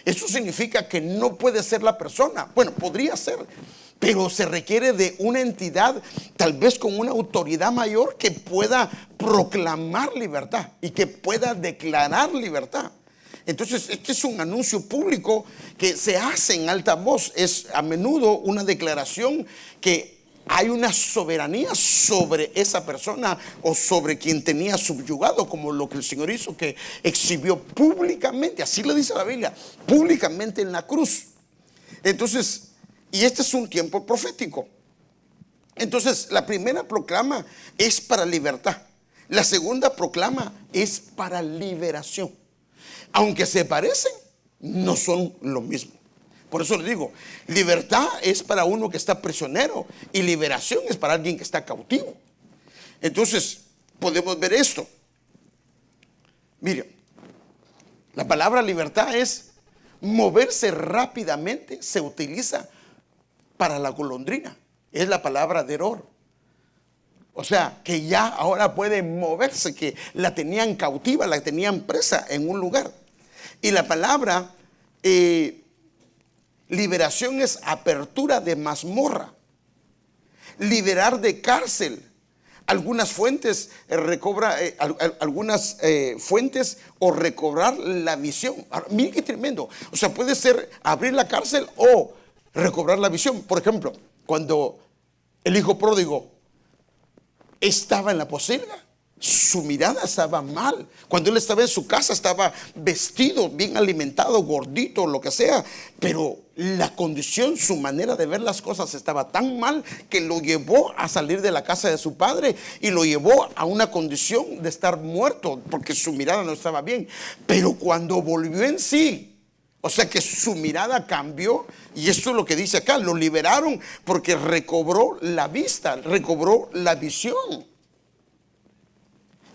Eso significa que no puede ser la persona. Bueno, podría ser, pero se requiere de una entidad, tal vez con una autoridad mayor, que pueda proclamar libertad y que pueda declarar libertad. Entonces, este es un anuncio público que se hace en alta voz. Es a menudo una declaración que hay una soberanía sobre esa persona o sobre quien tenía subyugado, como lo que el Señor hizo, que exhibió públicamente, así lo dice la Biblia, públicamente en la cruz. Entonces, y este es un tiempo profético. Entonces, la primera proclama es para libertad. La segunda proclama es para liberación. Aunque se parecen, no son lo mismo. Por eso le digo, libertad es para uno que está prisionero y liberación es para alguien que está cautivo. Entonces, podemos ver esto. Miren, la palabra libertad es moverse rápidamente, se utiliza para la golondrina. Es la palabra deror. O sea, que ya ahora puede moverse, que la tenían cautiva, la tenían presa en un lugar. Y la palabra liberación es apertura de mazmorra, liberar de cárcel. Algunas fuentes fuentes o recobrar la visión. Ahora, miren qué tremendo. O sea, puede ser abrir la cárcel o recobrar la visión. Por ejemplo, cuando el hijo pródigo estaba en la posilga, su mirada estaba mal. Cuando él estaba en su casa, estaba vestido, bien alimentado, gordito, lo que sea, pero la condición, su manera de ver las cosas estaba tan mal que lo llevó a salir de la casa de su padre y lo llevó a una condición de estar muerto porque su mirada no estaba bien. Pero cuando volvió en sí, O sea que su mirada cambió, y esto es lo que dice acá, lo liberaron porque recobró la vista, recobró la visión.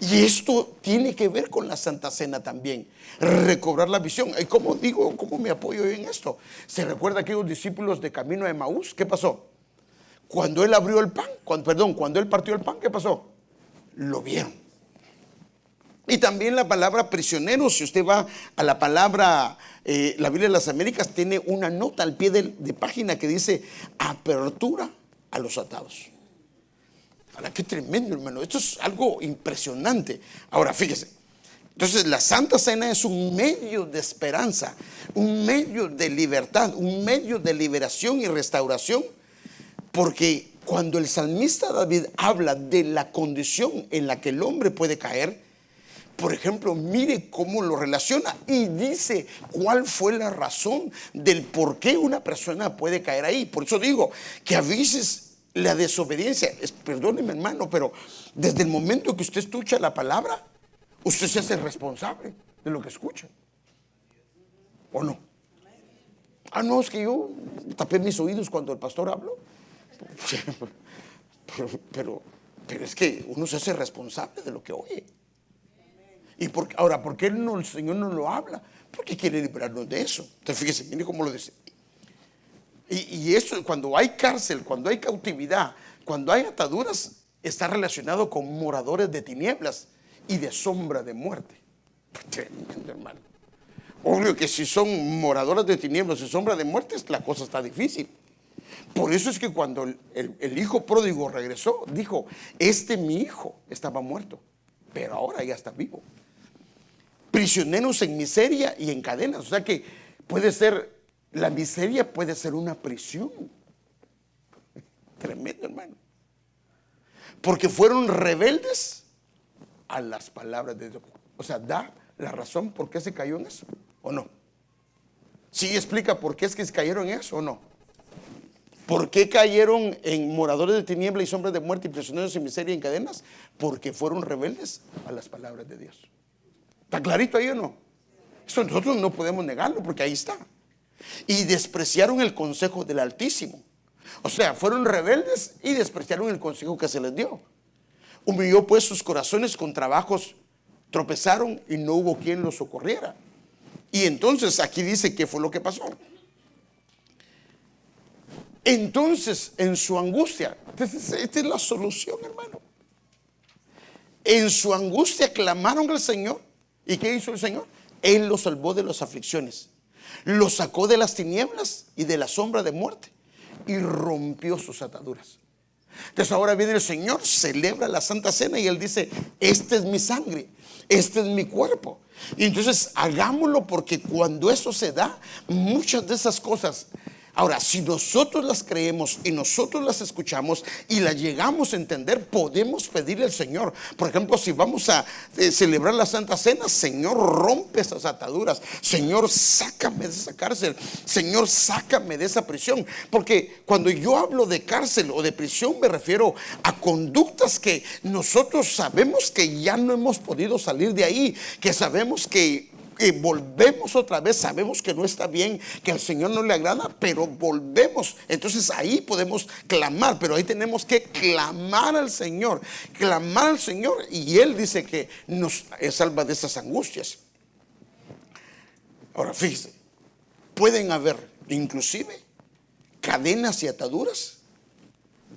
Y esto tiene que ver con la Santa Cena también, recobrar la visión. ¿Y cómo digo, cómo me apoyo en esto? ¿Se recuerda aquellos discípulos de camino de Emaús? ¿Qué pasó? Cuando él abrió el pan, cuando él partió el pan, ¿qué pasó? Lo vieron. Y también la palabra prisionero, si usted va a la palabra, la Biblia de las Américas tiene una nota al pie de página que dice apertura a los atados. Ahora, qué tremendo, hermano. Esto es algo impresionante. Ahora, fíjese. Entonces, la Santa Cena es un medio de esperanza, un medio de libertad, un medio de liberación y restauración. Porque cuando el salmista David habla de la condición en la que el hombre puede caer, por ejemplo, mire cómo lo relaciona y dice cuál fue la razón del por qué una persona puede caer ahí. Por eso digo que a veces la desobediencia, perdóneme hermano, pero desde el momento que usted escucha la palabra, usted se hace responsable de lo que escucha. ¿O no? Ah, no, es que yo tapé mis oídos cuando el pastor habló. Pero es que uno se hace responsable de lo que oye. Y ahora, ¿por qué el Señor no lo habla? Porque quiere librarnos de eso. Entonces fíjese, mire cómo lo dice. Y eso, cuando hay cárcel, cuando hay cautividad, cuando hay ataduras, está relacionado con moradores de tinieblas y de sombra de muerte. Tremendo, hermano. Obvio que si son moradores de tinieblas y sombra de muerte, la cosa está difícil. Por eso es que cuando el hijo pródigo regresó, dijo, mi hijo estaba muerto, pero ahora ya está vivo. Prisioneros en miseria y en cadenas. O sea que puede ser, la miseria puede ser una prisión. Tremendo, hermano. Porque fueron rebeldes a las palabras de Dios. O sea, da la razón por qué se cayó en eso, ¿o no? Sí explica por qué es que se cayeron en eso, ¿o no? ¿Por qué cayeron en moradores de tiniebla y sombras de muerte y prisioneros en miseria y en cadenas? Porque fueron rebeldes a las palabras de Dios. ¿Está clarito ahí o no? Eso nosotros no podemos negarlo porque ahí está. Y despreciaron el consejo del Altísimo. O sea, fueron rebeldes y despreciaron el consejo que se les dio. Humilló pues sus corazones con trabajos, tropezaron y no hubo quien los socorriera. Y entonces aquí dice qué fue lo que pasó. Entonces, en su angustia, esta es la solución, hermano. En su angustia clamaron al Señor. ¿Y qué hizo el Señor? Él los salvó de las aflicciones, los sacó de las tinieblas y de la sombra de muerte y rompió sus ataduras. Entonces ahora viene el Señor, celebra la Santa Cena y Él dice, esta es mi sangre, este es mi cuerpo. Y entonces hagámoslo, porque cuando eso se da, muchas de esas cosas, ahora, si nosotros las creemos y nosotros las escuchamos y las llegamos a entender, podemos pedirle al Señor. Por ejemplo, si vamos a celebrar la Santa Cena, Señor, rompe esas ataduras. Señor, sácame de esa cárcel. Señor, sácame de esa prisión. Porque cuando yo hablo de cárcel o de prisión, me refiero a conductas que nosotros sabemos que ya no hemos podido salir de ahí, que sabemos que volvemos otra vez, sabemos que no está bien, que al Señor no le agrada, pero volvemos. Entonces ahí podemos clamar, pero ahí tenemos que clamar al Señor, y Él dice que nos salva de esas angustias. Ahora fíjese, pueden haber inclusive cadenas y ataduras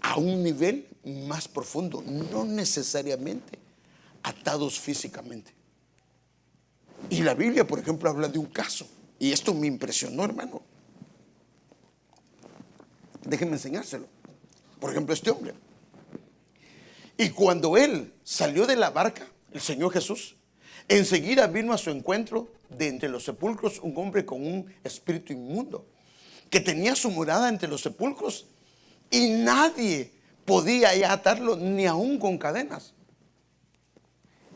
a un nivel más profundo, no necesariamente atados físicamente. Y la Biblia, por ejemplo, habla de un caso, y esto me impresionó, hermano. Déjenme enseñárselo. Por ejemplo, este hombre. Y cuando él salió de la barca, el Señor Jesús, enseguida vino a su encuentro de entre los sepulcros un hombre con un espíritu inmundo, que tenía su morada entre los sepulcros, y nadie podía ya atarlo, ni aún con cadenas.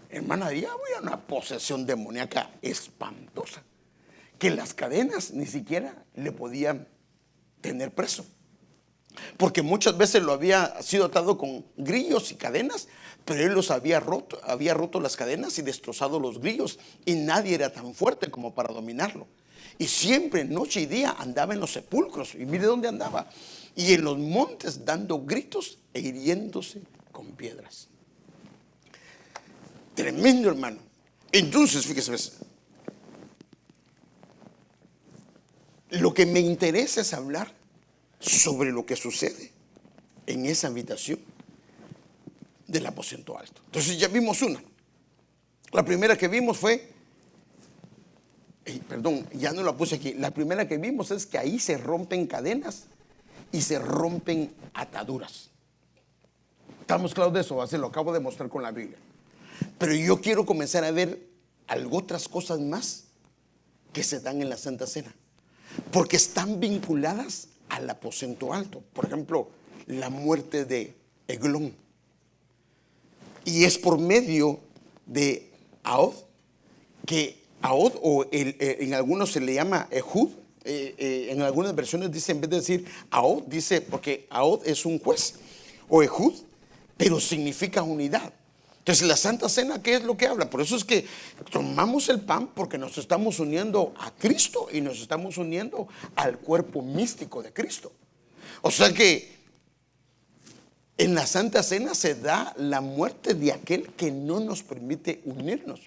Hermana, ya había una posesión demoníaca espantosa, que las cadenas ni siquiera le podían tener preso, porque muchas veces lo había sido atado con grillos y cadenas, pero él los había roto las cadenas y destrozado los grillos, y nadie era tan fuerte como para dominarlo. Y siempre, noche y día, andaba en los sepulcros. Y mire dónde andaba. Y en los montes dando gritos e hiriéndose con piedras. Tremendo, hermano. Entonces, fíjese, lo que me interesa es hablar sobre lo que sucede en esa habitación del aposento alto. Entonces ya vimos una. La primera que vimos fue, perdón, ya no la puse aquí. La primera que vimos es que ahí se rompen cadenas y se rompen ataduras. ¿Estamos claros de eso? Se lo acabo de mostrar con la Biblia. Pero yo quiero comenzar a ver otras cosas más que se dan en la Santa Cena, porque están vinculadas al aposento alto. Por ejemplo, la muerte de Eglón. Y es por medio de Ahod, que Ahod, o en algunos se le llama Ehud, en algunas versiones dice, en vez de decir Ahod, dice, porque Ahod es un juez, o Ehud, pero significa unidad. Entonces la Santa Cena, ¿qué es lo que habla? Por eso es que tomamos el pan, porque nos estamos uniendo a Cristo y nos estamos uniendo al cuerpo místico de Cristo. O sea que en la Santa Cena se da la muerte de aquel que no nos permite unirnos,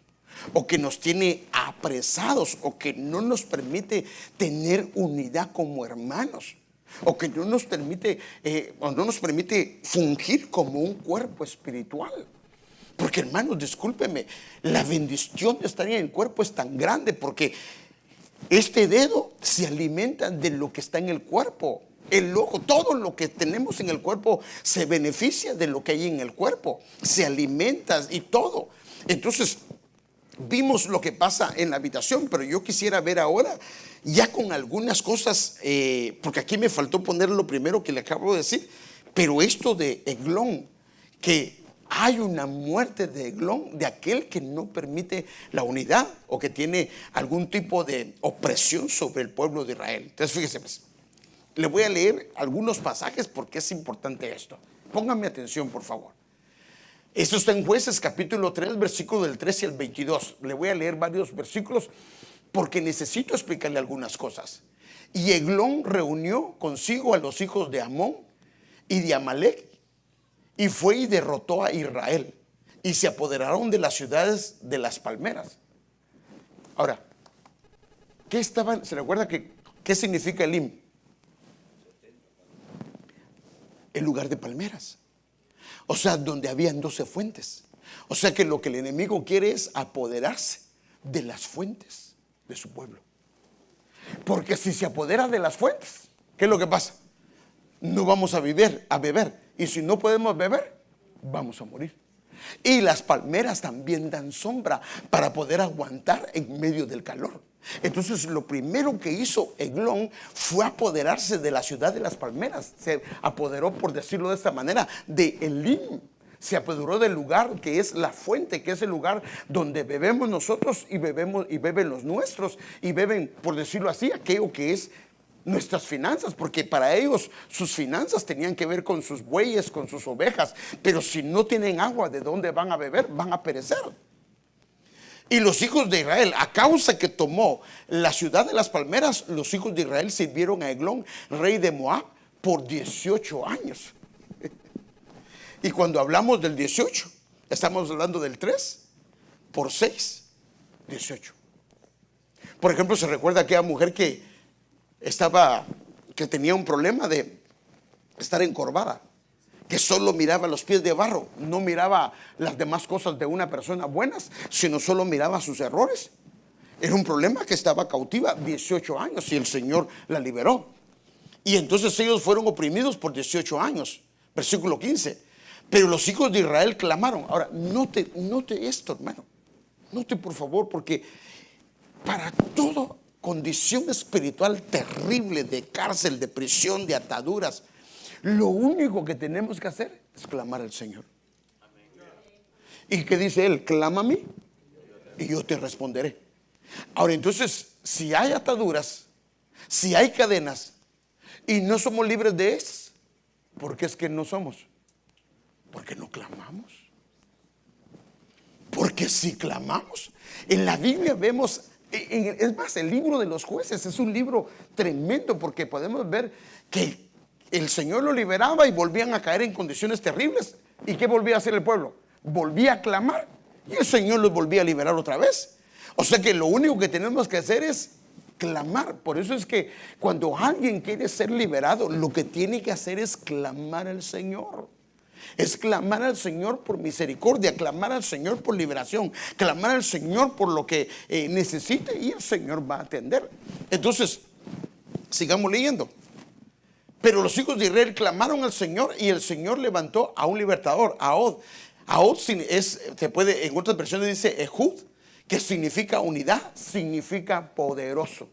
o que nos tiene apresados, o que no nos permite tener unidad como hermanos, o que no nos permite fungir como un cuerpo espiritual. Porque, hermanos, discúlpeme, la bendición de estar en el cuerpo es tan grande, porque este dedo se alimenta de lo que está en el cuerpo. El ojo, todo lo que tenemos en el cuerpo se beneficia de lo que hay en el cuerpo, se alimenta y todo. Entonces, vimos lo que pasa en la habitación, pero yo quisiera ver ahora ya con algunas cosas, porque aquí me faltó poner lo primero que le acabo de decir, pero esto de Eglón, que hay una muerte de Eglón, de aquel que no permite la unidad o que tiene algún tipo de opresión sobre el pueblo de Israel. Entonces, fíjese, pues, le voy a leer algunos pasajes porque es importante esto. Pónganme atención, por favor. Esto está en Jueces capítulo 3, versículo del 13 al 22. Le voy a leer varios versículos porque necesito explicarle algunas cosas. Y Eglón reunió consigo a los hijos de Amón y de Amalek, y fue y derrotó a Israel, y se apoderaron de las ciudades de las palmeras. Ahora, ¿qué estaban? ¿Se recuerda qué significa Elim? El lugar de palmeras. O sea, donde habían 12 fuentes. O sea que lo que el enemigo quiere es apoderarse de las fuentes de su pueblo. Porque si se apodera de las fuentes, ¿qué es lo que pasa? No vamos a beber. Y si no podemos beber, vamos a morir. Y las palmeras también dan sombra para poder aguantar en medio del calor. Entonces lo primero que hizo Eglón fue apoderarse de la ciudad de las palmeras. Se apoderó, por decirlo de esta manera, de Elim. Se apoderó del lugar que es la fuente, que es el lugar donde bebemos nosotros y beben los nuestros, y beben, por decirlo así, aquello que es nuestras finanzas, porque para ellos sus finanzas tenían que ver con sus bueyes, con sus ovejas. Pero si no tienen agua, ¿de dónde van a beber? Van a perecer. Y los hijos de Israel, a causa que tomó la ciudad de las palmeras, los hijos de Israel sirvieron a Eglón, rey de Moab, por 18 años. Y cuando hablamos del 18, estamos hablando del 3 por 6, 18. Por ejemplo, se recuerda aquella mujer que tenía un problema de estar encorvada, que solo miraba los pies de barro, no miraba las demás cosas de una persona buenas, sino solo miraba sus errores. Era un problema, que estaba cautiva 18 años y el Señor la liberó. Y entonces ellos fueron oprimidos por 18 años. Versículo 15. Pero los hijos de Israel clamaron. Ahora, note esto, hermano. Note, por favor, porque para toda condición espiritual terrible, de cárcel, de prisión, de ataduras, lo único que tenemos que hacer es clamar al Señor. ¿Y qué dice Él? Clama a mí y yo te responderé. Ahora, entonces, si hay ataduras, si hay cadenas y no somos libres de esas, ¿por qué es que no somos? Porque no clamamos. Porque si clamamos, en la Biblia vemos Es más, el libro de los jueces es un libro tremendo porque podemos ver que el Señor lo liberaba y volvían a caer en condiciones terribles. ¿Y qué volvía a hacer el pueblo? Volvía a clamar y el Señor los volvía a liberar otra vez. O sea que lo único que tenemos que hacer es clamar. Por eso es que cuando alguien quiere ser liberado, lo que tiene que hacer es clamar al Señor. Es clamar al Señor por misericordia, clamar al Señor por liberación, clamar al Señor por lo que necesite, y el Señor va a atender. Entonces, sigamos leyendo. Pero los hijos de Israel clamaron al Señor y el Señor levantó a un libertador, a Ahod. Ahod se puede, en otras versiones dice Ehud, que significa unidad, significa poderoso.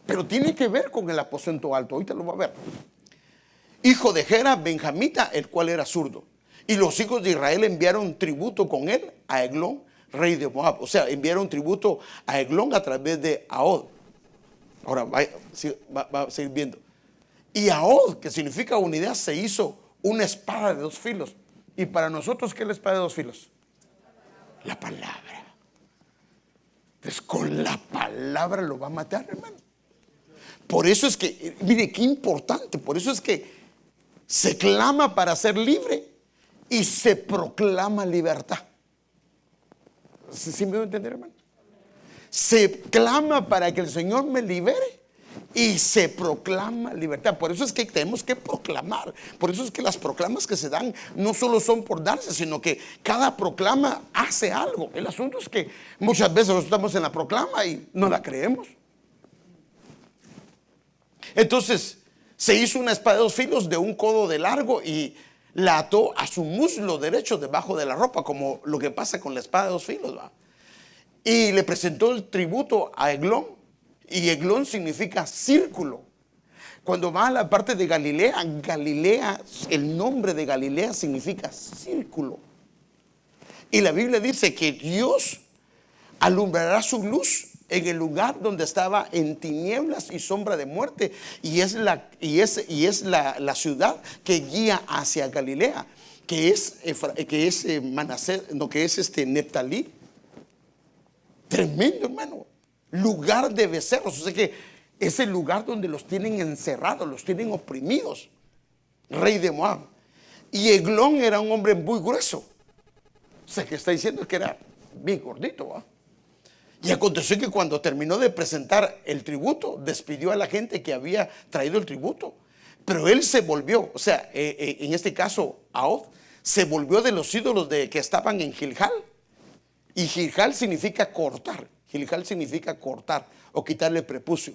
Pero tiene que ver con el aposento alto. Ahorita lo va a ver. Hijo de Gera, benjamita, el cual era zurdo. Y los hijos de Israel enviaron tributo con él a Eglón, rey de Moab. O sea, enviaron tributo a Eglón a través de Ahod. Ahora va a seguir viendo. Y Ahod, que significa unidad, se hizo una espada de dos filos. Y para nosotros, ¿qué es la espada de dos filos? La palabra. Entonces, con la palabra lo va a matar, hermano. Por eso es que, mire qué importante, por eso es que se clama para ser libre y se proclama libertad. ¿Sí me voy a entender, hermano? Se clama para que el Señor me libere y se proclama libertad. Por eso es que tenemos que proclamar. Por eso es que las proclamas que se dan no solo son por darse, sino que cada proclama hace algo. El asunto es que muchas veces nosotros estamos en la proclama y no la creemos. Entonces se hizo una espada de dos filos de un codo de largo y la ató a su muslo derecho debajo de la ropa, como lo que pasa con la espada de dos filos, ¿va? Y le presentó el tributo a Eglón, y Eglón significa círculo. Cuando va a la parte de Galilea, Galilea, el nombre de Galilea significa círculo. Y la Biblia dice que Dios alumbrará su luz en el lugar donde estaba en tinieblas y sombra de muerte, y es la ciudad que guía hacia Galilea, que es Manasés, no, que es Neftalí. Tremendo, hermano. Lugar de becerros. O sea que es el lugar donde los tienen encerrados, los tienen oprimidos. Rey de Moab. Y Eglón era un hombre muy grueso. O sea que está diciendo que era bien gordito, ¿va? Y aconteció que cuando terminó de presentar el tributo, despidió a la gente que había traído el tributo. Pero él se volvió, o sea, en este caso, Ahod, se volvió de los ídolos que estaban en Gilgal. Y Gilgal significa cortar. Gilgal significa cortar o quitarle prepucio.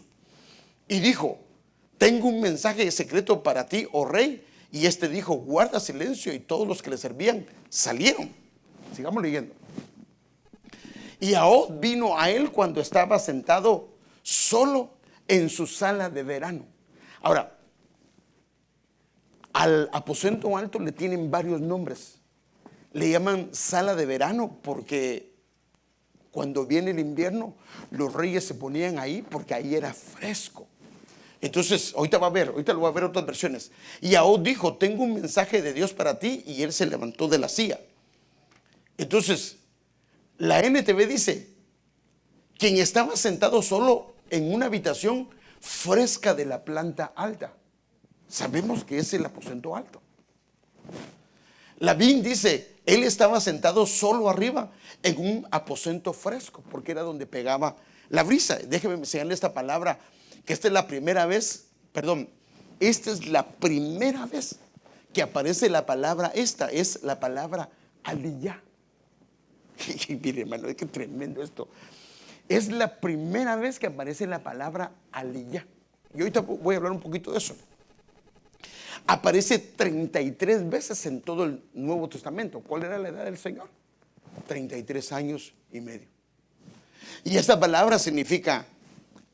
Y dijo: tengo un mensaje secreto para ti, oh rey. Y este dijo: guarda silencio. Y todos los que le servían salieron. Sigamos leyendo. Y Ahod vino a él cuando estaba sentado solo en su sala de verano. Ahora, al aposento alto le tienen varios nombres. Le llaman sala de verano porque cuando viene el invierno los reyes se ponían ahí porque ahí era fresco. Entonces, ahorita lo va a ver otras versiones. Y Ahod dijo: tengo un mensaje de Dios para ti. Y él se levantó de la silla. Entonces, la NTV dice: quien estaba sentado solo en una habitación fresca de la planta alta. Sabemos que es el aposento alto. La BIN dice: él estaba sentado solo arriba en un aposento fresco, porque era donde pegaba la brisa. Déjeme enseñarle esta palabra, que esta es la primera vez que aparece la palabra. Esta es la palabra aliyah. Y mire, hermano, es que tremendo esto. Es la primera vez que aparece la palabra aliyah. Y ahorita voy a hablar un poquito de eso. Aparece 33 veces en todo el Nuevo Testamento. ¿Cuál era la edad del Señor? 33 años y medio. Y esta palabra significa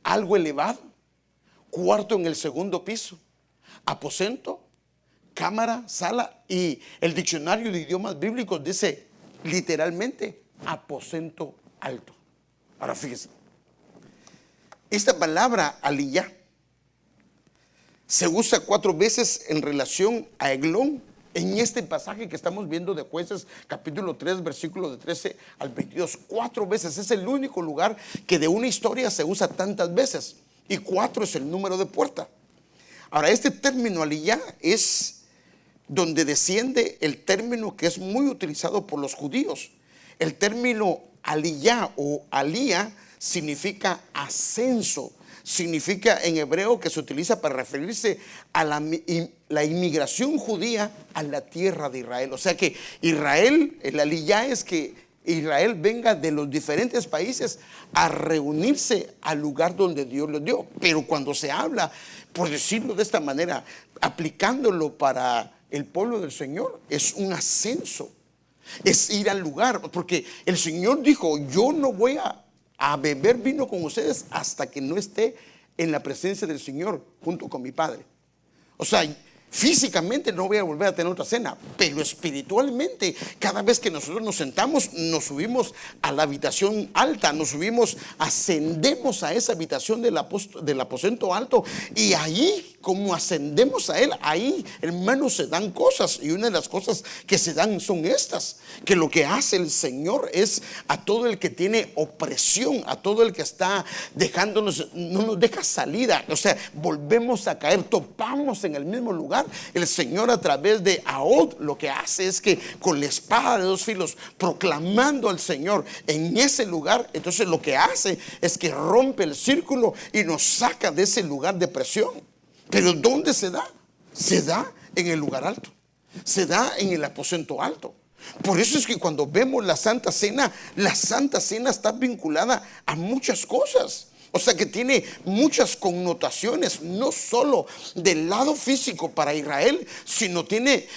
algo elevado, cuarto en el segundo piso, aposento, cámara, sala. Y el diccionario de idiomas bíblicos dice literalmente aposento alto. Ahora fíjese, esta palabra aliyah se usa 4 veces en relación a Eglón En este pasaje que estamos viendo de Jueces, capítulo 3, versículo de 13 al 22, 4 veces. Es el único lugar que de una historia se usa tantas veces. Y 4 es el número de puerta. Ahora, este término aliyá es donde desciende el término que es muy utilizado por los judíos. El término aliyá o alía significa ascenso. Significa en hebreo que se utiliza para referirse a la inmigración judía a la tierra de Israel. O sea que Israel, el aliyá es que Israel venga de los diferentes países a reunirse al lugar donde Dios los dio. Pero cuando se habla, por decirlo de esta manera, aplicándolo para el pueblo del Señor, es un ascenso, es ir al lugar. Porque el Señor dijo: yo no voy a beber vino con ustedes hasta que no esté en la presencia del Señor junto con mi Padre. O sea, físicamente no voy a volver a tener otra cena, pero espiritualmente, cada vez que nosotros nos sentamos, nos subimos a la habitación alta, nos subimos, ascendemos a esa habitación del aposento alto, y ahí, como ascendemos a él, ahí, hermanos, se dan cosas. Y una de las cosas que se dan son estas: que lo que hace el Señor es a todo el que tiene opresión, a todo el que está dejándonos, no nos deja salida, o sea, volvemos a caer, topamos en el mismo lugar. El Señor, a través de Ahod, lo que hace es que con la espada de 2 filos, proclamando al Señor en ese lugar, entonces lo que hace es que rompe el círculo y nos saca de ese lugar de presión. Pero ¿dónde se da? Se da en el lugar alto, se da en el aposento alto. Por eso es que cuando vemos la Santa Cena está vinculada a muchas cosas. O sea que tiene muchas connotaciones, no solo del lado físico para Israel, sino tiene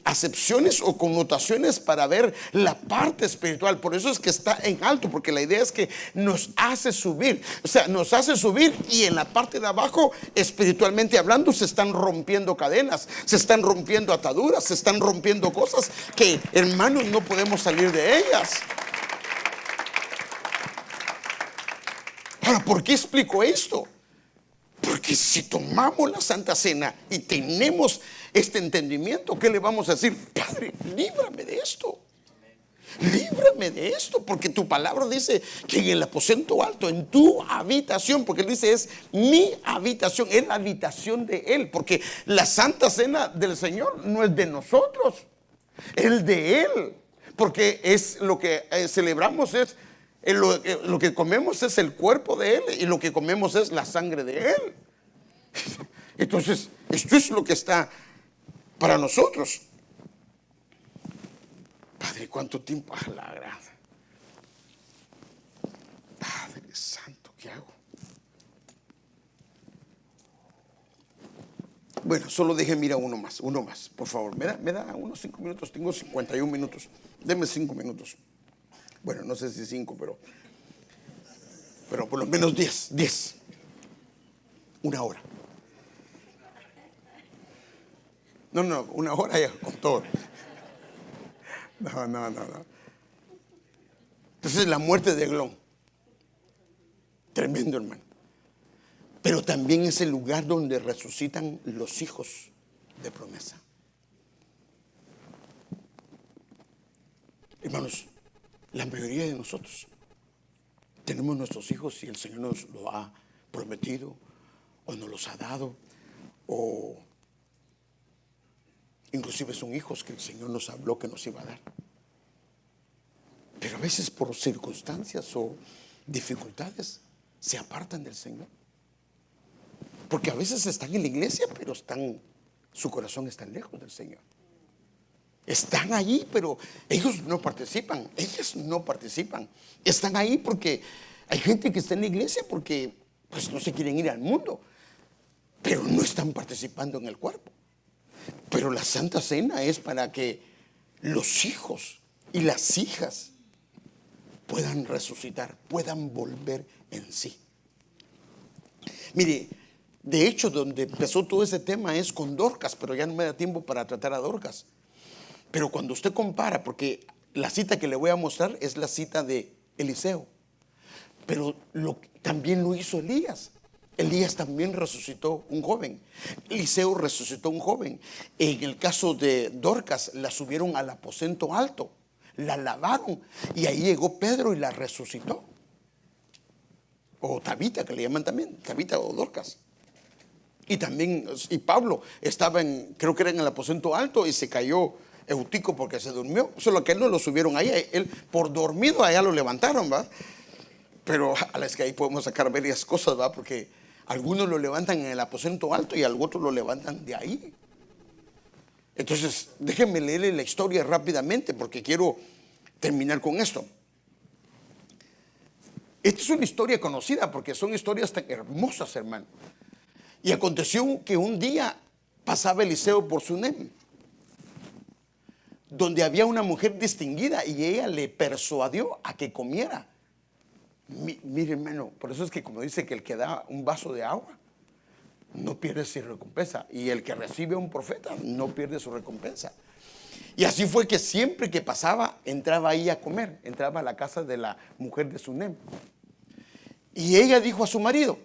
acepciones o connotaciones para ver la parte espiritual. Por eso es que está en alto, porque la idea es que nos hace subir. O sea, nos hace subir, y en la parte de abajo, espiritualmente hablando, se están rompiendo cadenas, se están rompiendo ataduras, se están rompiendo cosas que, hermanos, no podemos salir de ellas. Ahora, ¿por qué explico esto? Porque si tomamos la Santa Cena y tenemos este entendimiento, ¿qué le vamos a decir? Padre, líbrame de esto. Líbrame de esto, porque tu palabra dice que en el aposento alto, en tu habitación, porque él dice es mi habitación, es la habitación de él, porque la Santa Cena del Señor no es de nosotros, es de él, porque es lo que celebramos, es lo que comemos es el cuerpo de él, y lo que comemos es la sangre de él. Entonces, esto es lo que está para nosotros. Padre, ¿cuánto tiempo? A la gran. Padre Santo, ¿qué hago? Bueno, solo déjeme ir a uno más, por favor. Me da unos 5 minutos, tengo 51 minutos. Deme 5 minutos. Bueno, no sé si 5, pero por lo menos 10. 1 hora. No, 1 hora ya con todo. No. Entonces, la muerte de Eglón, tremendo, hermano. Pero también es el lugar donde resucitan los hijos de promesa. Hermanos, la mayoría de nosotros tenemos nuestros hijos y el Señor nos lo ha prometido, o nos los ha dado, o inclusive son hijos que el Señor nos habló que nos iba a dar. Pero a veces, por circunstancias o dificultades, se apartan del Señor. Porque a veces están en la iglesia, pero su corazón está lejos del Señor. Están allí, pero ellos no participan, ellas no participan. Están ahí porque hay gente que está en la iglesia porque pues no se quieren ir al mundo, pero no están participando en el cuerpo. Pero la Santa Cena es para que los hijos y las hijas puedan resucitar, puedan volver en sí. Mire, de hecho, donde empezó todo ese tema es con Dorcas, pero ya no me da tiempo para tratar a Dorcas. Pero cuando usted compara, porque la cita que le voy a mostrar es la cita de Eliseo, pero también lo hizo Elías. Elías también resucitó un joven. Eliseo resucitó un joven. En el caso de Dorcas, la subieron al aposento alto, la lavaron y ahí llegó Pedro y la resucitó. O Tabita, que le llaman también, Tabita o Dorcas. Y también, y Pablo estaba creo que era en el aposento alto y se cayó Eutico porque se durmió. Solo que él no lo subieron ahí, él por dormido allá lo levantaron, ¿va? Pero a las que ahí podemos sacar varias cosas, ¿va? Porque algunos lo levantan en el aposento alto y al otro lo levantan de ahí. Entonces, déjenme leerle la historia rápidamente porque quiero terminar con esto. Esta es una historia conocida porque son historias tan hermosas, hermano. Y aconteció que un día pasaba Eliseo por Sunem, donde había una mujer distinguida y ella le persuadió a que comiera. Mire, hermano, por eso es que como dice que el que da un vaso de agua no pierde su recompensa, y el que recibe a un profeta no pierde su recompensa. Y así fue que siempre que pasaba entraba ahí a comer, entraba a la casa de la mujer de Sunem. Y ella dijo a su marido: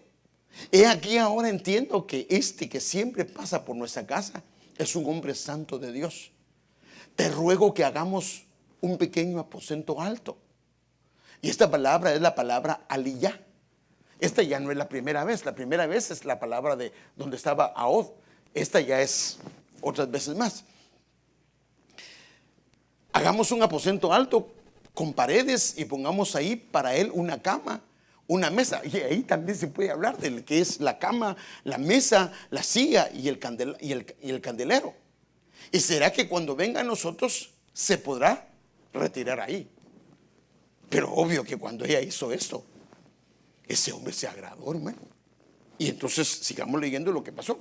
he aquí ahora entiendo que este que siempre pasa por nuestra casa es un hombre santo de Dios. Te ruego que hagamos un pequeño aposento alto. Y esta palabra es la palabra aliyá. Esta ya no es la primera vez. La primera vez es la palabra de donde estaba Ahod. Esta ya es otras veces más. Hagamos un aposento alto con paredes y pongamos ahí para él una cama, una mesa. Y ahí también se puede hablar de lo que es la cama, la mesa, la silla y el candelero. Y será que cuando venga a nosotros se podrá retirar ahí. Pero obvio que cuando ella hizo esto, ese hombre se agradó, hermano. Y entonces sigamos leyendo lo que pasó.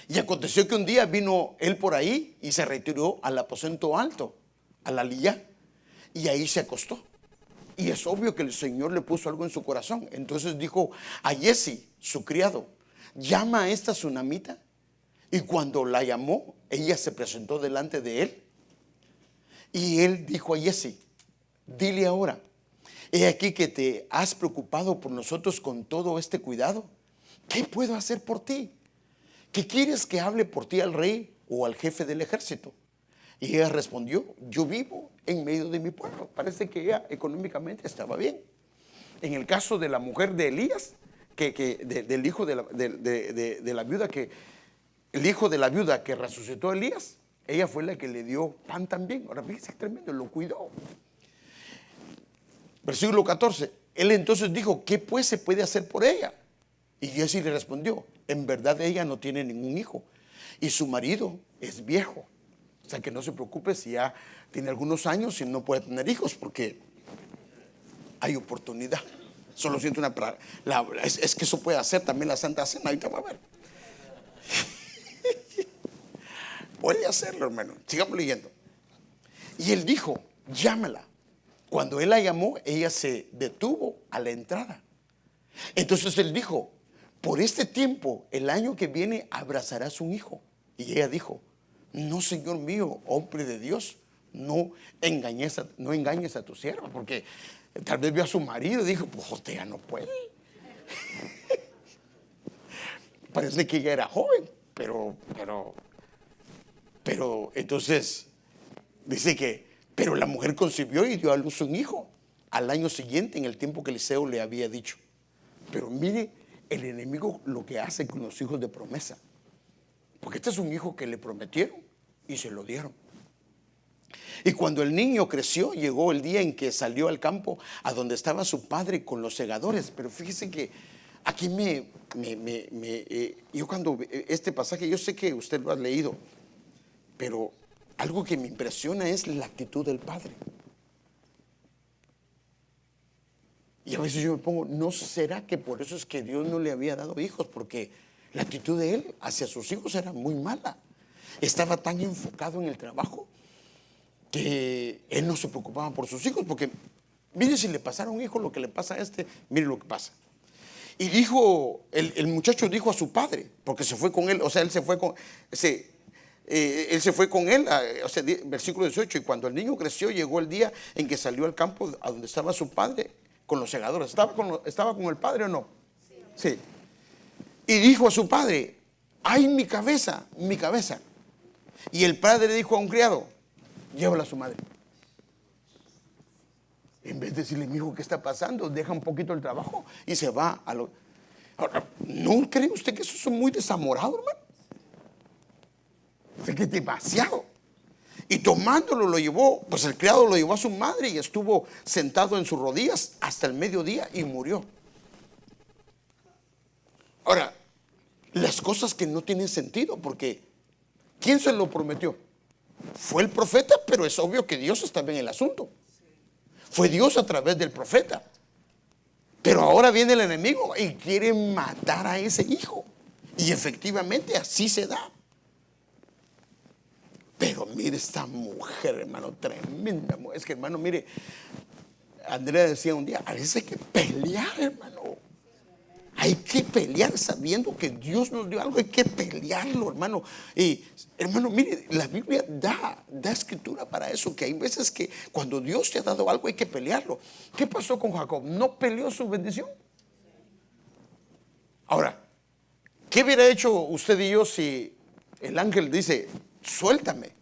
Y aconteció que un día vino él por ahí y se retiró al aposento alto, a la aliyá, y ahí se acostó. Y es obvio que el Señor le puso algo en su corazón. Entonces dijo a Jesse, su criado: llama a esta sunamita. Y cuando la llamó, ella se presentó delante de él. Y él dijo a Jesse: dile ahora, he aquí que te has preocupado por nosotros con todo este cuidado. ¿Qué puedo hacer por ti? ¿Qué quieres que hable por ti al rey o al jefe del ejército? Y ella respondió: yo vivo en medio de mi pueblo. Parece que ella económicamente estaba bien. En el caso de la mujer de Elías, del hijo de la viuda, el hijo de la viuda que resucitó a Elías, ella fue la que le dio pan también. Ahora fíjense qué tremendo, lo cuidó. Versículo 14. Él entonces dijo: ¿qué pues se puede hacer por ella? Y Jesse le respondió: en verdad ella no tiene ningún hijo y su marido es viejo. O sea que no se preocupe si ya tiene algunos años y no puede tener hijos, porque hay oportunidad. Solo siento es que eso puede hacer también la Santa Cena. Ahorita va a ver. Puede hacerlo, hermano. Sigamos leyendo. Y él dijo: llámala. Cuando él la llamó, ella se detuvo a la entrada. Entonces él dijo: por este tiempo, el año que viene, abrazarás un hijo. Y ella dijo: no, Señor mío, hombre de Dios, no engañes a tu sierva. Porque tal vez vio a su marido y dijo: pues usted ya no puede. Parece que ella era joven, pero entonces dice que, pero la mujer concibió y dio a luz un hijo al año siguiente, en el tiempo que Eliseo le había dicho. Pero mire el enemigo lo que hace con los hijos de promesa. Porque este es un hijo que le prometieron y se lo dieron. Y cuando el niño creció, llegó el día en que salió al campo a donde estaba su padre con los segadores. Pero fíjese que aquí yo cuando este pasaje, yo sé que usted lo ha leído, pero algo que me impresiona es la actitud del padre. Y a veces yo me pongo: ¿no será que por eso es que Dios no le había dado hijos? Porque la actitud de él hacia sus hijos era muy mala. Estaba tan enfocado en el trabajo que él no se preocupaba por sus hijos. Porque mire, si le pasara a un hijo lo que le pasa a este, mire lo que pasa. Y dijo, el muchacho dijo a su padre, porque se fue con él, o sea, él se fue con él, o sea, versículo 18, y cuando el niño creció, llegó el día en que salió al campo a donde estaba su padre con los segadores. ¿Estaba con el padre o no? Sí. Sí. Y dijo a su padre: ¡ay, mi cabeza, mi cabeza! Y el padre le dijo a un criado: llévala a su madre. En vez de decirle: mi hijo, ¿qué está pasando? Deja un poquito el trabajo y se va a lo... Ahora, ¿no cree usted que eso es muy desamorado, hermano? Es que es demasiado. Y tomándolo lo llevó, pues el criado lo llevó a su madre y estuvo sentado en sus rodillas hasta el mediodía y murió. Ahora, las cosas que no tienen sentido, porque ¿quién se lo prometió? Fue el profeta, pero es obvio que Dios estaba en el asunto. Fue Dios a través del profeta. Pero ahora viene el enemigo y quiere matar a ese hijo. Y efectivamente así se da. Pero mire esta mujer, hermano, tremenda mujer. Es que, hermano, mire, Andrea decía un día: a veces hay que pelear, hermano. Hay que pelear sabiendo que Dios nos dio algo. Hay que pelearlo, hermano. Y, hermano, mire, la Biblia da escritura para eso, que hay veces que cuando Dios te ha dado algo hay que pelearlo. ¿Qué pasó con Jacob? ¿No peleó su bendición? Ahora, ¿qué hubiera hecho usted y yo si el ángel dice: suéltame?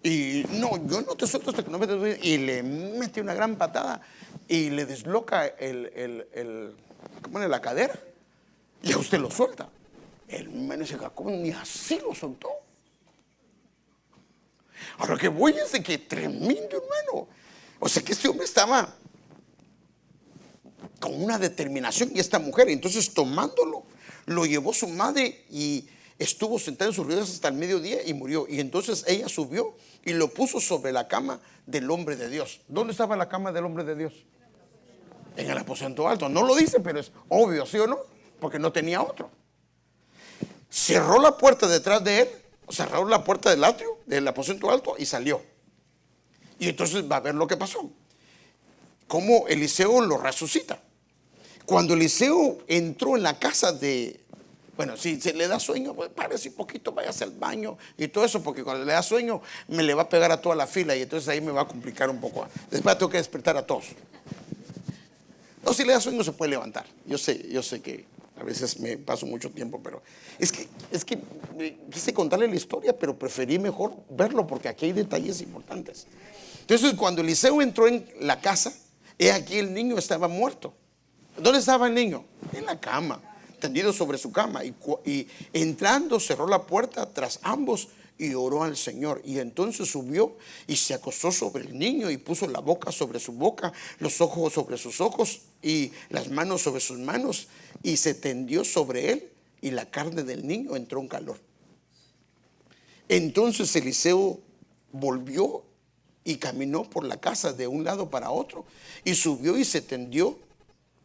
Y no, yo no te suelto hasta que no me des. Y le mete una gran patada y le desloca ¿cómo es? La cadera. Y a usted lo suelta. El hermano ese Jacob ni así lo soltó. Ahora que voy es de que tremendo, hermano. O sea que este hombre estaba con una determinación. Y esta mujer, entonces tomándolo, lo llevó su madre y estuvo sentada en sus rodillas hasta el mediodía y murió. Y entonces ella subió y lo puso sobre la cama del hombre de Dios. ¿Dónde estaba la cama del hombre de Dios? En el aposento alto. No lo dice, pero es obvio, ¿sí o no? Porque no tenía otro. Cerró la puerta detrás de él, cerró la puerta del atrio, del aposento alto, y salió. Y entonces va a ver lo que pasó. Cómo Eliseo lo resucita. Cuando Eliseo entró en la casa de... Bueno, si se le da sueño, pues párese un poquito, váyase al baño y todo eso, porque cuando le da sueño me le va a pegar a toda la fila y entonces ahí me va a complicar un poco. Después tengo que despertar a todos. No, si le da sueño se puede levantar. Yo sé que a veces me paso mucho tiempo, pero es que quise contarle la historia, pero preferí mejor verlo porque aquí hay detalles importantes. Entonces, cuando Eliseo entró en la casa, he aquí el niño estaba muerto. ¿Dónde estaba el niño? En la cama, tendido sobre su cama. Y entrando cerró la puerta tras ambos y oró al Señor. Y entonces subió y se acostó sobre el niño y puso la boca sobre su boca, los ojos sobre sus ojos y las manos sobre sus manos, y se tendió sobre él y la carne del niño entró en calor. Entonces Eliseo volvió y caminó por la casa de un lado para otro y subió y se tendió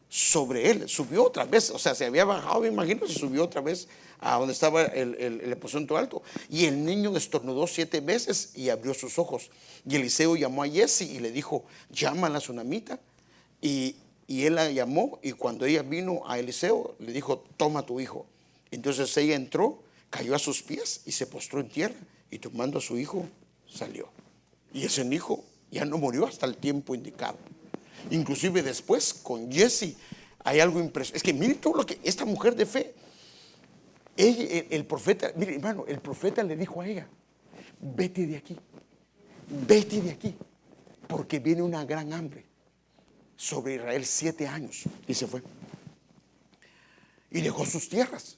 sobre él. Subió otra vez, o sea, se había bajado, me imagino, se subió otra vez a donde estaba el aposento alto. Y el niño estornudó 7 veces y abrió sus ojos. Y Eliseo llamó a Giezi y le dijo: llama a la tsunamita. Y él la llamó, y cuando ella vino a Eliseo, le dijo: toma a tu hijo. Entonces ella entró, cayó a sus pies y se postró en tierra, y tomando a su hijo salió. Y ese hijo ya no murió hasta el tiempo indicado. Inclusive después con Giezi hay algo impresionante. Es que mire todo lo que esta mujer de fe, ella, el profeta, mire hermano, el profeta le dijo a ella: vete de aquí, porque viene una gran hambre sobre Israel 7 años. Y se fue y dejó sus tierras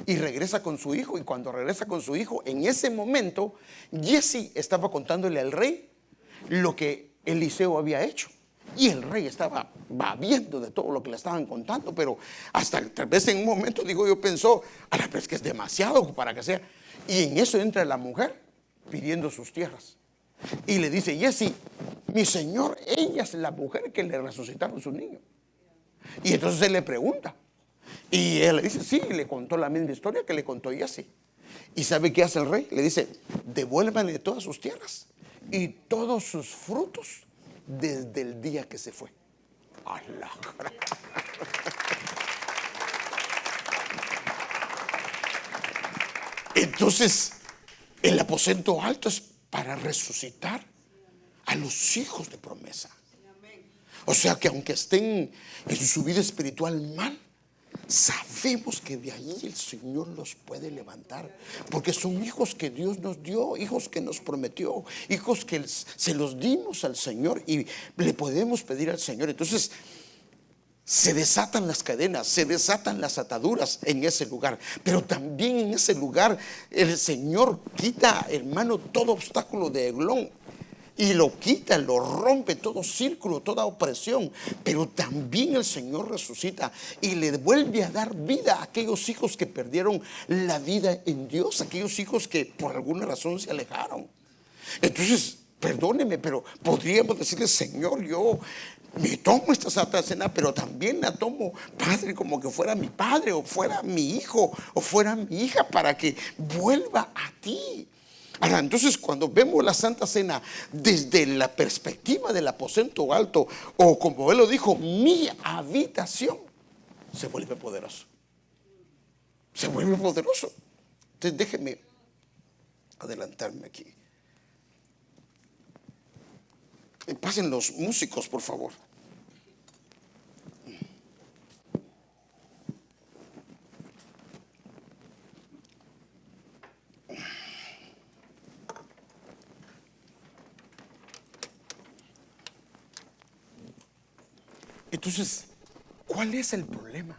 y regresa con su hijo. Y cuando regresa con su hijo, en ese momento Giezi estaba contándole al rey lo que Eliseo había hecho. Y el rey estaba babiando de todo lo que le estaban contando, pero hasta tal vez en un momento, digo yo, pensó: a la vez que es demasiado para que sea. Y en eso entra la mujer pidiendo sus tierras. Y le dice Giezi: mi señor, ella es la mujer que le resucitaron su niño. Y entonces él le pregunta. Y él le dice: sí, y le contó la misma historia que le contó Giezi. ¿Y sabe qué hace el rey? Le dice: devuélvanle todas sus tierras y todos sus frutos desde el día que se fue. ¡Alá! Entonces, el aposento alto es para resucitar a los hijos de promesa. O sea que aunque estén en su vida espiritual mal, sabemos que de ahí el Señor los puede levantar, porque son hijos que Dios nos dio, hijos que nos prometió, hijos que se los dimos al Señor y le podemos pedir al Señor. Entonces se desatan las cadenas, se desatan las ataduras en ese lugar, pero también en ese lugar el Señor quita, hermano, todo obstáculo de Eglón. Y lo quita, lo rompe, todo círculo, toda opresión. Pero también el Señor resucita y le vuelve a dar vida a aquellos hijos que perdieron la vida en Dios, aquellos hijos que por alguna razón se alejaron. Entonces, perdóneme, pero podríamos decirle: Señor, yo me tomo esta Santa Cena, pero también la tomo, Padre, como que fuera mi padre, o fuera mi hijo, o fuera mi hija, para que vuelva a ti. Ahora, entonces, cuando vemos la Santa Cena desde la perspectiva del aposento alto, o como él lo dijo, mi habitación, se vuelve poderoso. Se vuelve poderoso. Entonces, déjeme adelantarme aquí. Pasen los músicos, por favor. Entonces, ¿cuál es el problema?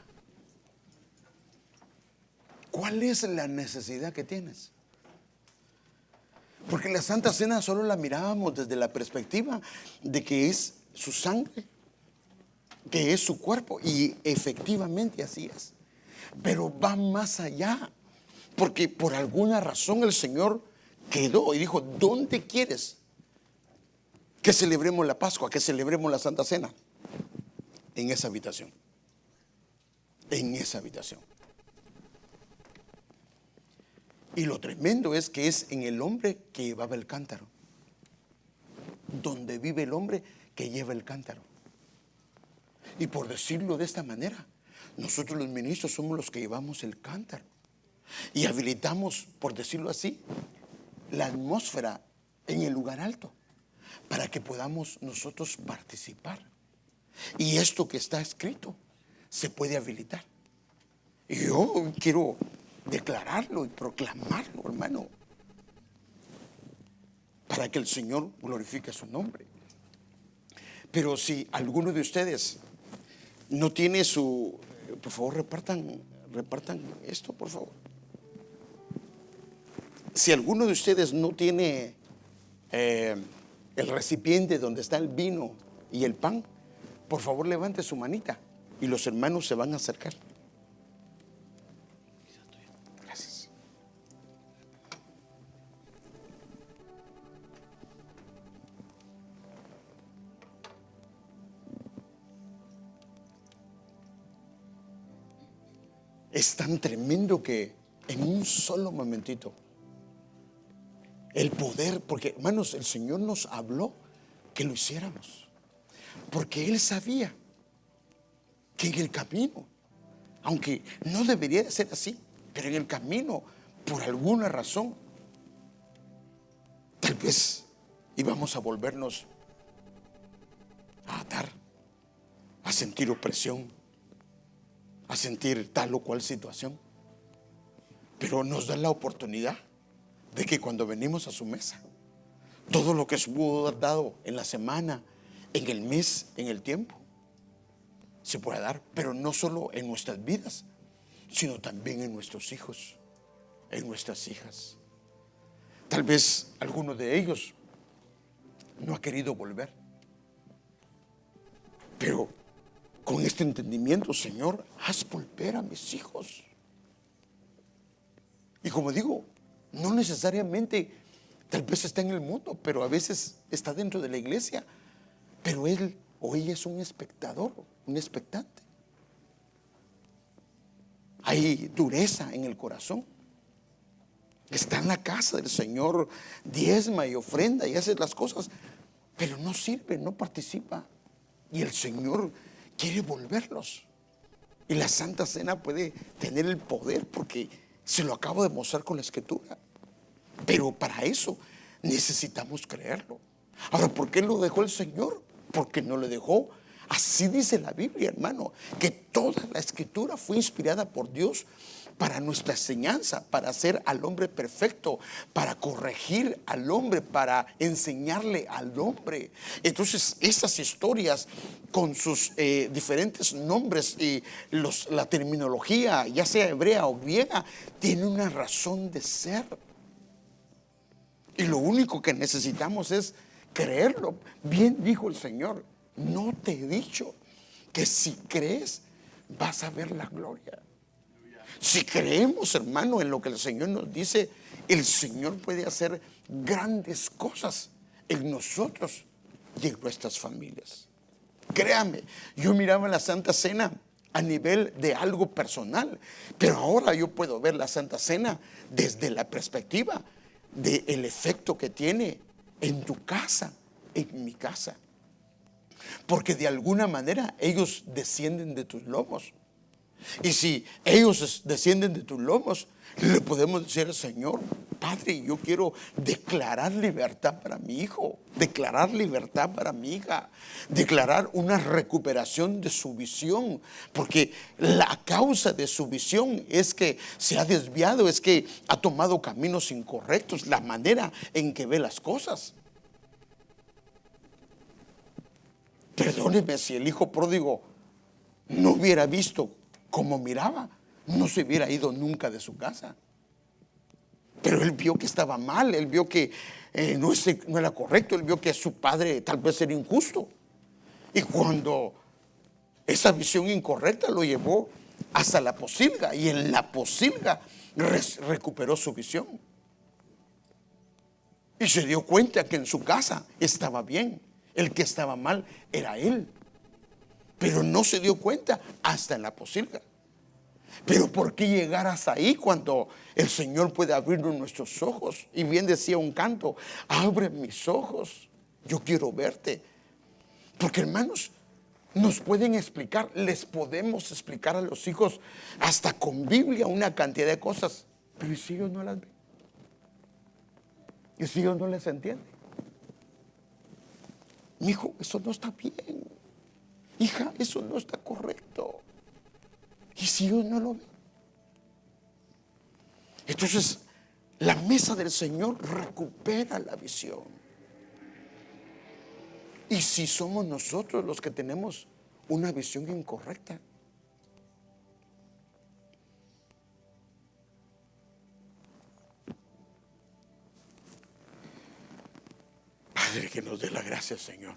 ¿Cuál es la necesidad que tienes? Porque la Santa Cena solo la mirábamos desde la perspectiva de que es su sangre, que es su cuerpo, y efectivamente así es. Pero va más allá, porque por alguna razón el Señor quedó y dijo: ¿dónde quieres que celebremos la Pascua, que celebremos la Santa Cena? En esa habitación. En esa habitación. Y lo tremendo es que es en el hombre que llevaba el cántaro. Donde vive el hombre que lleva el cántaro. Y por decirlo de esta manera, nosotros los ministros somos los que llevamos el cántaro. Y habilitamos, por decirlo así, la atmósfera en el lugar alto, para que podamos nosotros participar. Y esto que está escrito se puede habilitar. Y yo quiero declararlo y proclamarlo, hermano, para que el Señor glorifique su nombre. Pero si alguno de ustedes no tiene su, por favor, repartan esto, por favor. Si alguno de ustedes no tiene el recipiente donde está el vino y el pan, por favor, levante su manita y los hermanos se van a acercar. Gracias. Es tan tremendo que en un solo momentito el poder, porque hermanos, el Señor nos habló que lo hiciéramos, porque Él sabía que en el camino, aunque no debería de ser así, pero en el camino, por alguna razón, tal vez íbamos a volvernos a atar, a sentir opresión, a sentir tal o cual situación. Pero nos da la oportunidad de que cuando venimos a su mesa, todo lo que se pudo dado en la semana, en el mes, en el tiempo, se puede dar, pero no solo en nuestras vidas, sino también en nuestros hijos, en nuestras hijas. Tal vez alguno de ellos no ha querido volver, pero con este entendimiento: Señor, haz volver a mis hijos. Y como digo, no necesariamente tal vez está en el mundo, pero a veces está dentro de la iglesia, pero él o ella es un espectador, un expectante. Hay dureza en el corazón. Está en la casa del Señor, diezma y ofrenda y hace las cosas, pero no sirve, no participa. Y el Señor quiere volverlos. Y la Santa Cena puede tener el poder, porque se lo acabo de mostrar con la Escritura. Pero para eso necesitamos creerlo. Ahora, ¿por qué lo dejó el Señor? Porque no le dejó Así dice la Biblia, hermano, que toda la escritura fue inspirada por Dios para nuestra enseñanza, para hacer al hombre perfecto, para corregir al hombre, para enseñarle al hombre. Entonces, esas historias con sus diferentes nombres y la terminología, ya sea hebrea o griega, tiene una razón de ser. Y lo único que necesitamos es creerlo. Bien dijo el Señor: no te he dicho que si crees vas a ver la gloria. Si creemos, hermano, en lo que el Señor nos dice, el Señor puede hacer grandes cosas en nosotros y en nuestras familias. Créame, yo miraba la Santa Cena a nivel de algo personal, pero ahora yo puedo ver la Santa Cena desde la perspectiva del efecto que tiene en tu casa, en mi casa. Porque de alguna manera ellos descienden de tus lomos. Y si ellos descienden de tus lomos, le podemos decir al Señor: Padre, yo quiero declarar libertad para mi hijo, declarar libertad para mi hija, declarar una recuperación de su visión, porque la causa de su visión es que se ha desviado, es que ha tomado caminos incorrectos, la manera en que ve las cosas. Perdóneme, si el hijo pródigo no hubiera visto como miraba, no se hubiera ido nunca de su casa. Pero él vio que estaba mal, él vio que no era correcto, él vio que su padre tal vez era injusto. Y cuando esa visión incorrecta lo llevó hasta la pocilga, y en la pocilga recuperó su visión. Y se dio cuenta que en su casa estaba bien, el que estaba mal era él. Pero no se dio cuenta hasta en la pocilga. Pero ¿por qué llegar hasta ahí cuando el Señor puede abrirnos nuestros ojos? Y bien decía un canto: abre mis ojos, yo quiero verte. Porque, hermanos, nos pueden explicar, les podemos explicar a los hijos hasta con Biblia una cantidad de cosas, pero ¿y si ellos no las ven? ¿Y si ellos no les entienden? Mi hijo, eso no está bien. Hija, eso no está correcto. ¿Y si ellos no lo ven? Entonces, la mesa del Señor recupera la visión. Y si somos nosotros los que tenemos una visión incorrecta, Padre, que nos dé la gracia, Señor,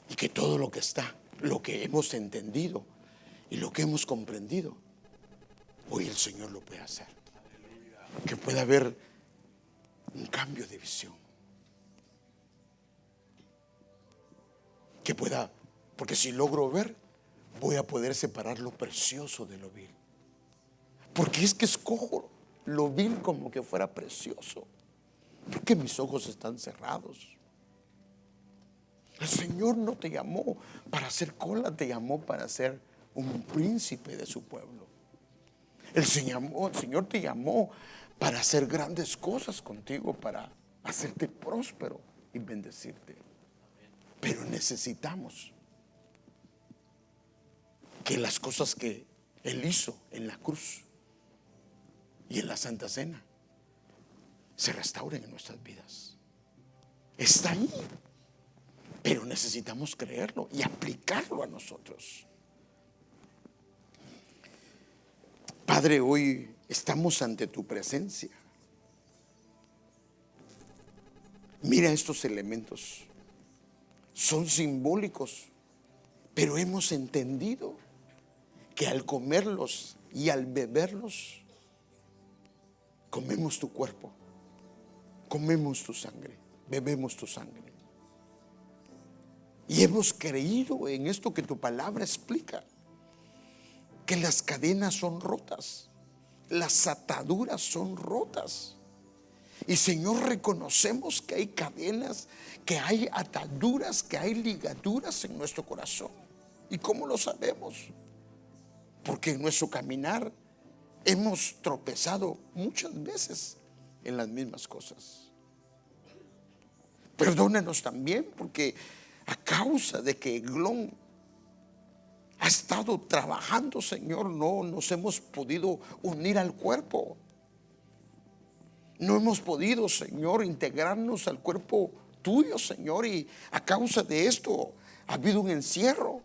y que todo lo que está, lo que hemos entendido y lo que hemos comprendido, hoy el Señor lo puede hacer. Que pueda haber un cambio de visión. Que pueda, porque si logro ver, voy a poder separar lo precioso de lo vil. Porque es que escojo lo vil como que fuera precioso. Porque mis ojos están cerrados. El Señor no te llamó para hacer cola, te llamó para ser un príncipe de su pueblo. El Señor te llamó para hacer grandes cosas contigo, para hacerte próspero y bendecirte. Pero necesitamos que las cosas que Él hizo en la cruz y en la Santa Cena se restauren en nuestras vidas. Está ahí, pero necesitamos creerlo y aplicarlo a nosotros. Padre, hoy estamos ante tu presencia. Mira estos elementos. Son simbólicos, pero hemos entendido que al comerlos y al beberlos, comemos tu cuerpo, comemos tu sangre, bebemos tu sangre. Y hemos creído en esto que tu palabra explica, que las cadenas son rotas, las ataduras son rotas. Y, Señor, reconocemos que hay cadenas, que hay ataduras, que hay ligaduras en nuestro corazón. ¿Y cómo lo sabemos? Porque en nuestro caminar hemos tropezado muchas veces en las mismas cosas. Perdónanos también porque a causa de que Eglón ha estado trabajando, Señor, no nos hemos podido unir al cuerpo. No hemos podido, Señor, integrarnos al cuerpo tuyo, Señor, y a causa de esto ha habido un encierro.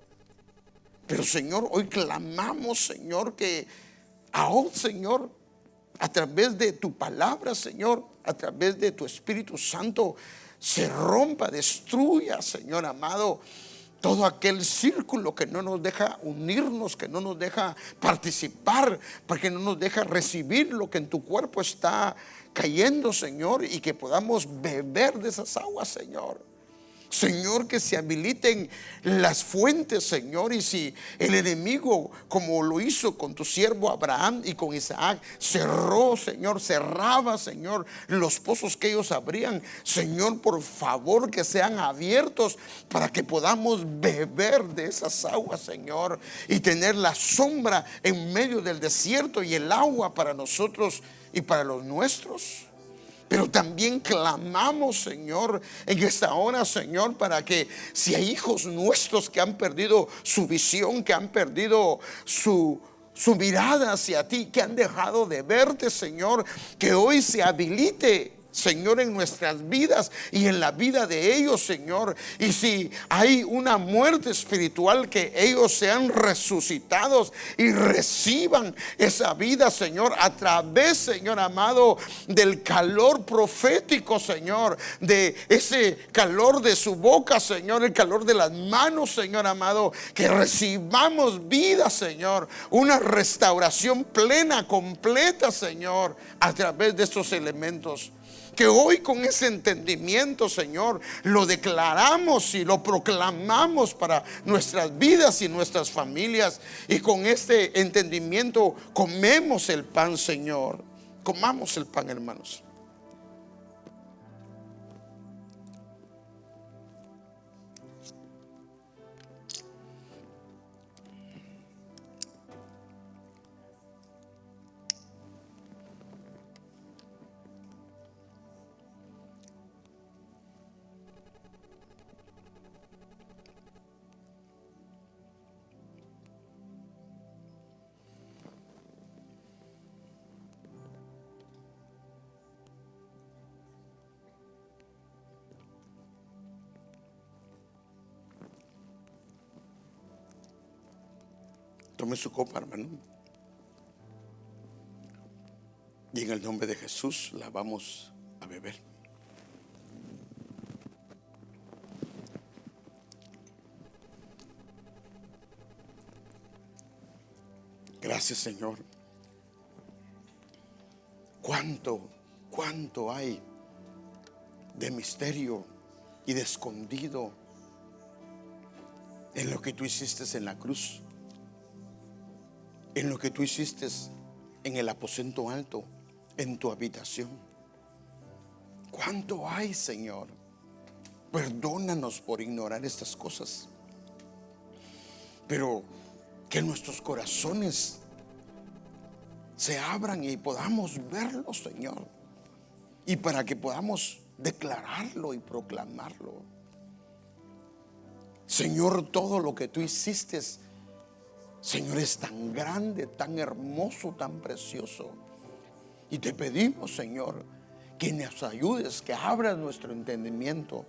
Pero, Señor, hoy clamamos, Señor, que aún, Señor, a través de tu palabra, Señor, a través de tu Espíritu Santo, se rompa, destruya, Señor amado, todo aquel círculo que no nos deja unirnos, que no nos deja participar, porque no nos deja recibir lo que en tu cuerpo está cayendo, Señor, y que podamos beber de esas aguas, Señor. Señor, que se habiliten las fuentes, Señor, y si el enemigo, como lo hizo con tu siervo Abraham y con Isaac, cerró, Señor, cerraba, Señor, los pozos que ellos abrían, Señor, por favor, que sean abiertos para que podamos beber de esas aguas, Señor, y tener la sombra en medio del desierto y el agua para nosotros y para los nuestros. Pero también clamamos, Señor, en esta hora, Señor, para que si hay hijos nuestros que han perdido su visión, que han perdido su mirada hacia ti, que han dejado de verte, Señor, que hoy se habilite, Señor, en nuestras vidas y en la vida de ellos, Señor. Y si hay una muerte espiritual, que ellos sean resucitados y reciban esa vida, Señor, a través, Señor amado, del calor profético, Señor, de ese calor de su boca, Señor, el calor de las manos, Señor amado, que recibamos vida, Señor, una restauración plena, completa, Señor, a través de estos elementos. Que hoy con ese entendimiento, Señor, lo declaramos y lo proclamamos para nuestras vidas y nuestras familias. Y con este entendimiento comemos el pan, Señor. Comamos el pan, hermanos. Tome su copa, hermano, y en el nombre de Jesús la vamos a beber. Gracias, Señor. Cuánto hay de misterio y de escondido en lo que tú hiciste en la cruz, en lo que tú hiciste en el aposento alto, en tu habitación. ¿Cuánto hay, Señor? Perdónanos por ignorar estas cosas, pero que nuestros corazones se abran y podamos verlo, Señor, y para que podamos declararlo y proclamarlo. Señor, todo lo que tú hiciste, Señor, es tan grande, tan hermoso, tan precioso. Y te pedimos, Señor, que nos ayudes, que abras nuestro entendimiento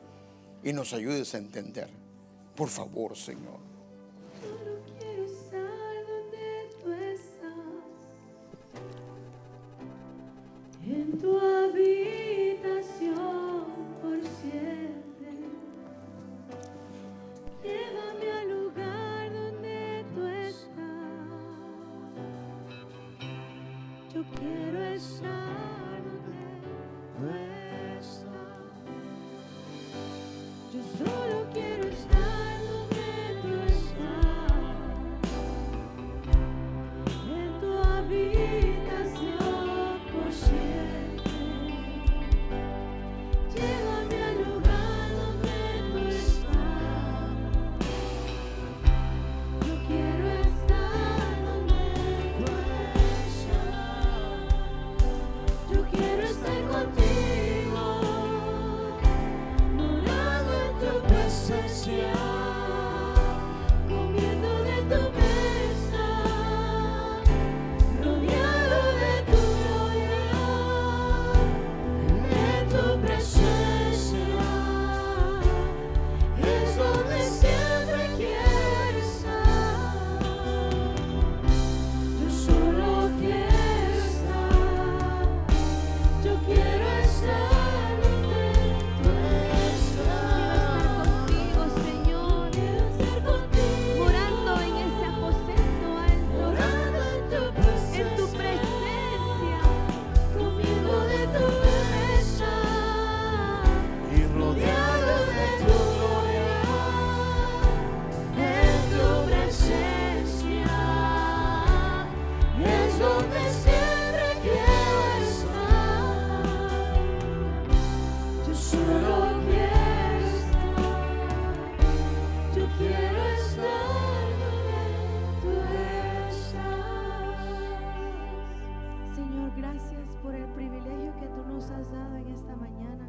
y nos ayudes a entender. Por favor, Señor.